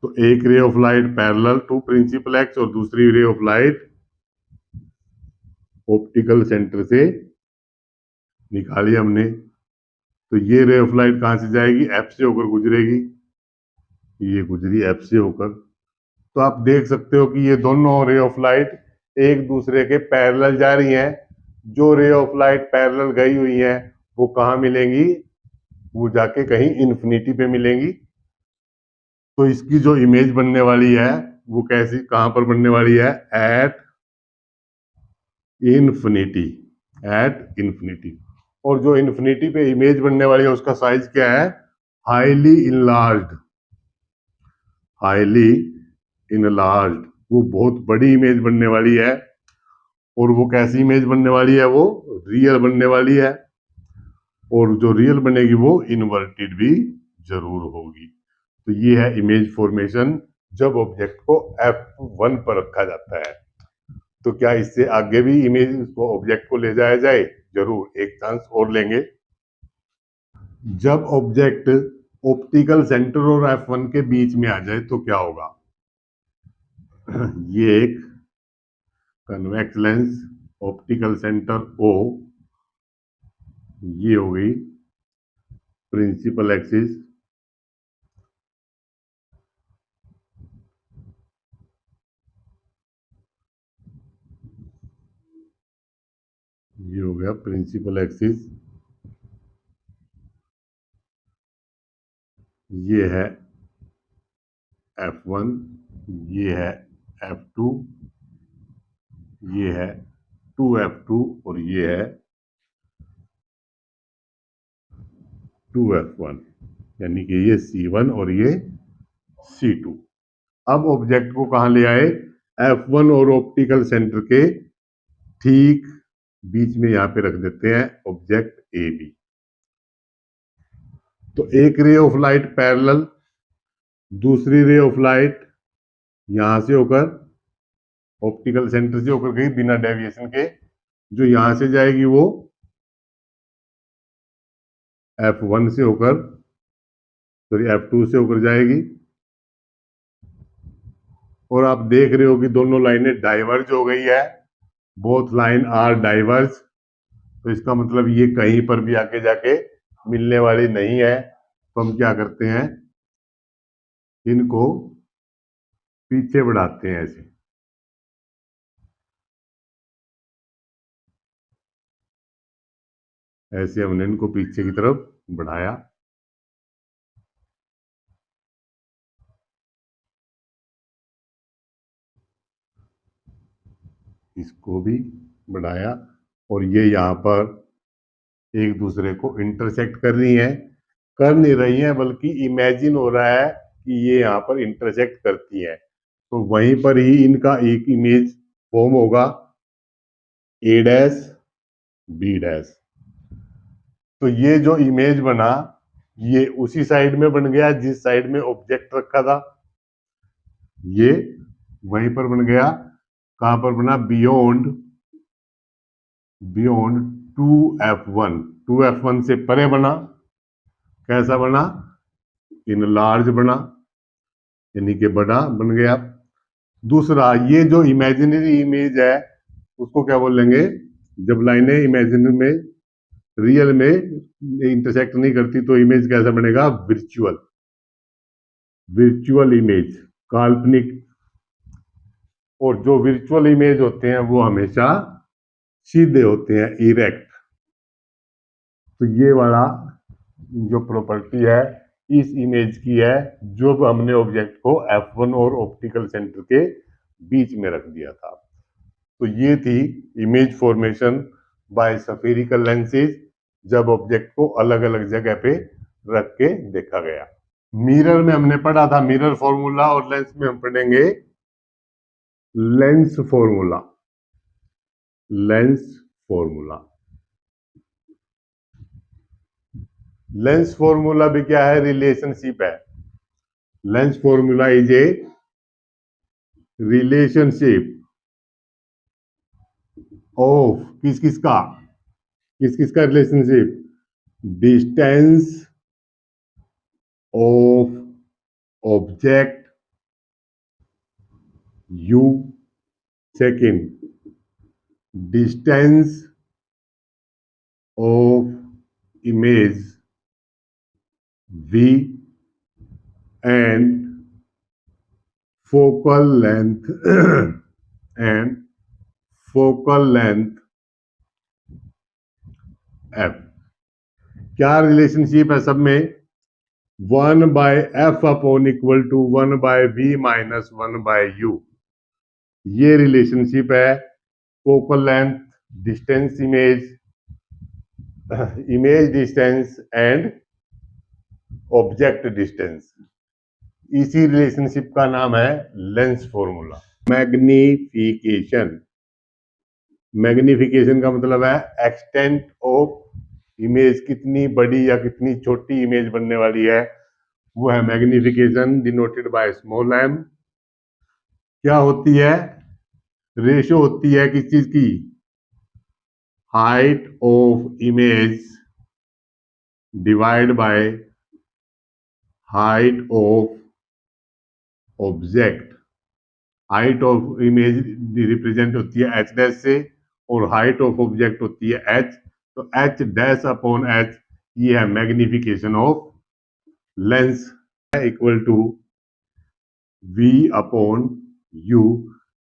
तो एक ray of light parallel to principal axis और दूसरी रे ऑफ लाइट ऑप्टिकल सेंटर से निकाली हमने। तो ये रे ऑफ लाइट कहां से जाएगी? एफ से होकर गुजरेगी। ये गुजरी एफ से होकर। तो आप देख सकते हो कि ये दोनों रे ऑफ लाइट एक दूसरे के पैरेलल जा रही हैं। जो रे ऑफ लाइट पैरेलल गई हुई हैं वो कहां मिलेंगी? वो जाके कहीं इन्फिनिटी पे मिलेंगी। तो इसकी जो इमेज बनने वाली है वो कैसी, कहां पर बनने वाली है? At infinity, at infinity. और जो इन्फिनिटी पे इमेज बनने वाली है उसका साइज क्या है? Highly enlarged, highly enlarged. वो बहुत बड़ी इमेज बनने वाली है। और वो कैसी इमेज बनने वाली है? वो रियल बनने वाली है। और जो रियल बनेगी वो इन्वर्टेड भी जरूर होगी। तो ये है इमेज फॉर्मेशन जब ऑब्जेक्ट को F1 पर रखा जाता है। तो क्या इससे आगे भी इमेज को ऑब्जेक्ट को ले जाया जाए? जरूर, एक चांस और लेंगे। जब ऑब्जेक्ट ऑप्टिकल सेंटर और F1 के बीच में आ जाए तो क्या होगा? ये एक convex lens, optical centre O, ये हो गई प्रिंसिपल एक्सिस। ये हो गया प्रिंसिपल एक्सिस। ये है F1, ये है F2, ये है 2F2 और ये है 2F1, यानी कि ये C1 और ये C2। अब ऑब्जेक्ट को कहां ले आए? F1 और ऑप्टिकल सेंटर के ठीक बीच में यहां पे रख देते हैं ऑब्जेक्ट ए बी। तो एक रे ऑफ लाइट पैरेलल, दूसरी रे ऑफ लाइट यहां से होकर ऑप्टिकल सेंटर से होकर गई बिना डेविएशन के, जो यहां से जाएगी वो F1 से होकर, सॉरी F2 से होकर जाएगी। और आप देख रहे हो कि दोनों लाइनें डाइवर्ज हो गई है, बोथ लाइन आर डाइवर्ज। तो इसका मतलब ये कहीं पर भी आके जाके मिलने वाली नहीं है। तो हम क्या करते हैं, इनको पीछे बढ़ाते हैं ऐसे। ऐसे हमने इनको पीछे की तरफ बढ़ाया। इसको भी बढ़ाया और ये यहां पर एक दूसरे को इंटरसेक्ट कर रही हैं, कर नहीं रही हैं बल्कि इमेजिन हो रहा है कि ये यहां पर इंटरसेक्ट करती हैं। तो वहीं पर ही इनका एक इमेज फॉर्म होगा, ए डैश बी डैश। तो ये जो इमेज बना ये उसी साइड में बन गया जिस साइड में ऑब्जेक्ट रखा था, ये वहीं पर बन गया। कहां पर बना? बियॉन्ड, बियॉन्ड 2F1, 2F1 से परे बना। कैसा बना? इन लार्ज बना, यानी कि बड़ा बन गया। दूसरा, ये जो इमेजिनरी इमेज है उसको क्या बोलेंगे? जब लाइनें इमेजिनरी में रियल में इंटरसेक्ट नहीं करती तो इमेज कैसा बनेगा? विर्चुअल, विर्चुअल इमेज, काल्पनिक। और जो विर्चुअल इमेज होते हैं वो हमेशा सीधे होते हैं, इरेक्ट। तो ये वाला जो प्रॉपर्टी है इस इमेज की है, जो हमने ऑब्जेक्ट को F1 और ऑप्टिकल सेंटर के बीच में रख दिया था। तो ये थी image formation by spherical lenses, जब ऑब्जेक्ट को अलग अलग जगह पे रख के देखा गया। मिरर में हमने पढ़ा था मिरर फॉर्मूला, और लेंस में हम पढ़ेंगे lens formula. Lens formula, lens formula भी क्या है? रिलेशनशिप है। Lens formula is a relationship of किस किस का? किस किस का relationship? Distance of object u, second distance of image v, and focal length and focal length f। क्या रिलेशनशिप है सब में? 1/f upon equal to 1/v minus 1/u, ये रिलेशनशिप है। Focal length, distance image, image distance and object distance, इसी relationship का नाम है लेंस फॉर्मूला। मैग्निफिकेशन, मैग्निफिकेशन का मतलब है एक्सटेंट ऑफ इमेज, कितनी बड़ी या कितनी छोटी इमेज बनने वाली है, वो है magnification, denoted by small m। क्या होती है? रेशो होती है किस चीज की? Height of image divide by height of object. Height of image represent होती है एच डैश से, और हाइट ऑफ ऑब्जेक्ट होती है एच। तो एच डैश अपॉन एच ये है magnification of lens, equal to v upon u,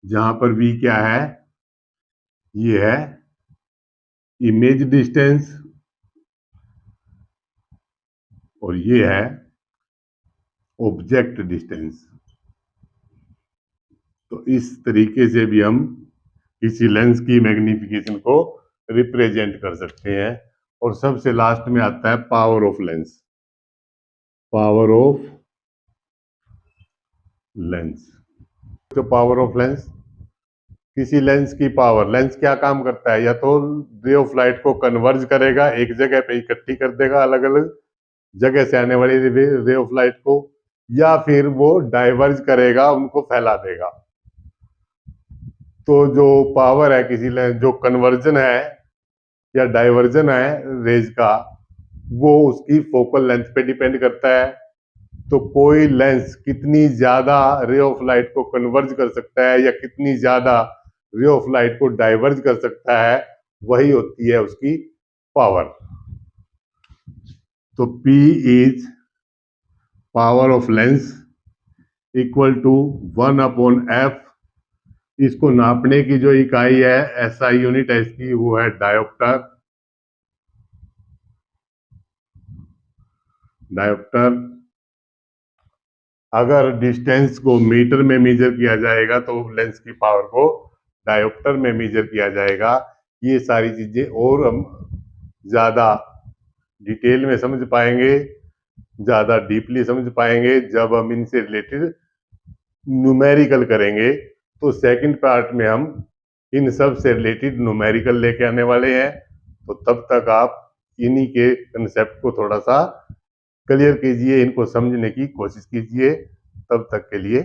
जहां पर वी क्या है, ये है इमेज डिस्टेंस और ये है ऑब्जेक्ट डिस्टेंस। तो इस तरीके से भी हम किसी लेंस की मैग्निफिकेशन को रिप्रेजेंट कर सकते हैं। और सबसे लास्ट में आता है power of lens. Power of lens, जो पावर ऑफ लेंस, किसी लेंस की पावर, लेंस क्या काम करता है, या तो रे ऑफ लाइट को कन्वर्ज करेगा, एक जगह पे इकट्ठी कर देगा अलग अलग जगह से आने वाली रे ऑफ लाइट को, या फिर वो डाइवर्ज करेगा, उनको फैला देगा। तो जो पावर है किसी लेंस, जो कन्वर्जन है या डाइवर्जन है रेज का, वो उसकी फोकल लेंथ पे डिपेंड करता है। तो कोई लेंस कितनी ज्यादा रे ऑफ लाइट को कन्वर्ज कर सकता है या कितनी ज्यादा रे ऑफ लाइट को डाइवर्ज कर सकता है, वही होती है उसकी पावर। तो P is power of lens equal to 1/f। इसको नापने की जो इकाई है, ऐसा यूनिट है इसकी, वो है डायोप्टर। डायोप्टर, अगर डिस्टेंस को मीटर में मेजर किया जाएगा तो लेंस की पावर को डायोप्टर में मेजर किया जाएगा। ये सारी चीजें और हम ज्यादा डिटेल में समझ पाएंगे, ज्यादा डीपली समझ पाएंगे जब हम इनसे रिलेटेड न्यूमेरिकल करेंगे। तो सेकंड पार्ट में हम इन सब से रिलेटेड न्यूमेरिकल लेके आने वाले हैं। तो तब तक आप इन्हीं के कंसेप्ट को थोड़ा सा क्लियर कीजिए, इनको समझने की कोशिश कीजिए। तब तक के लिए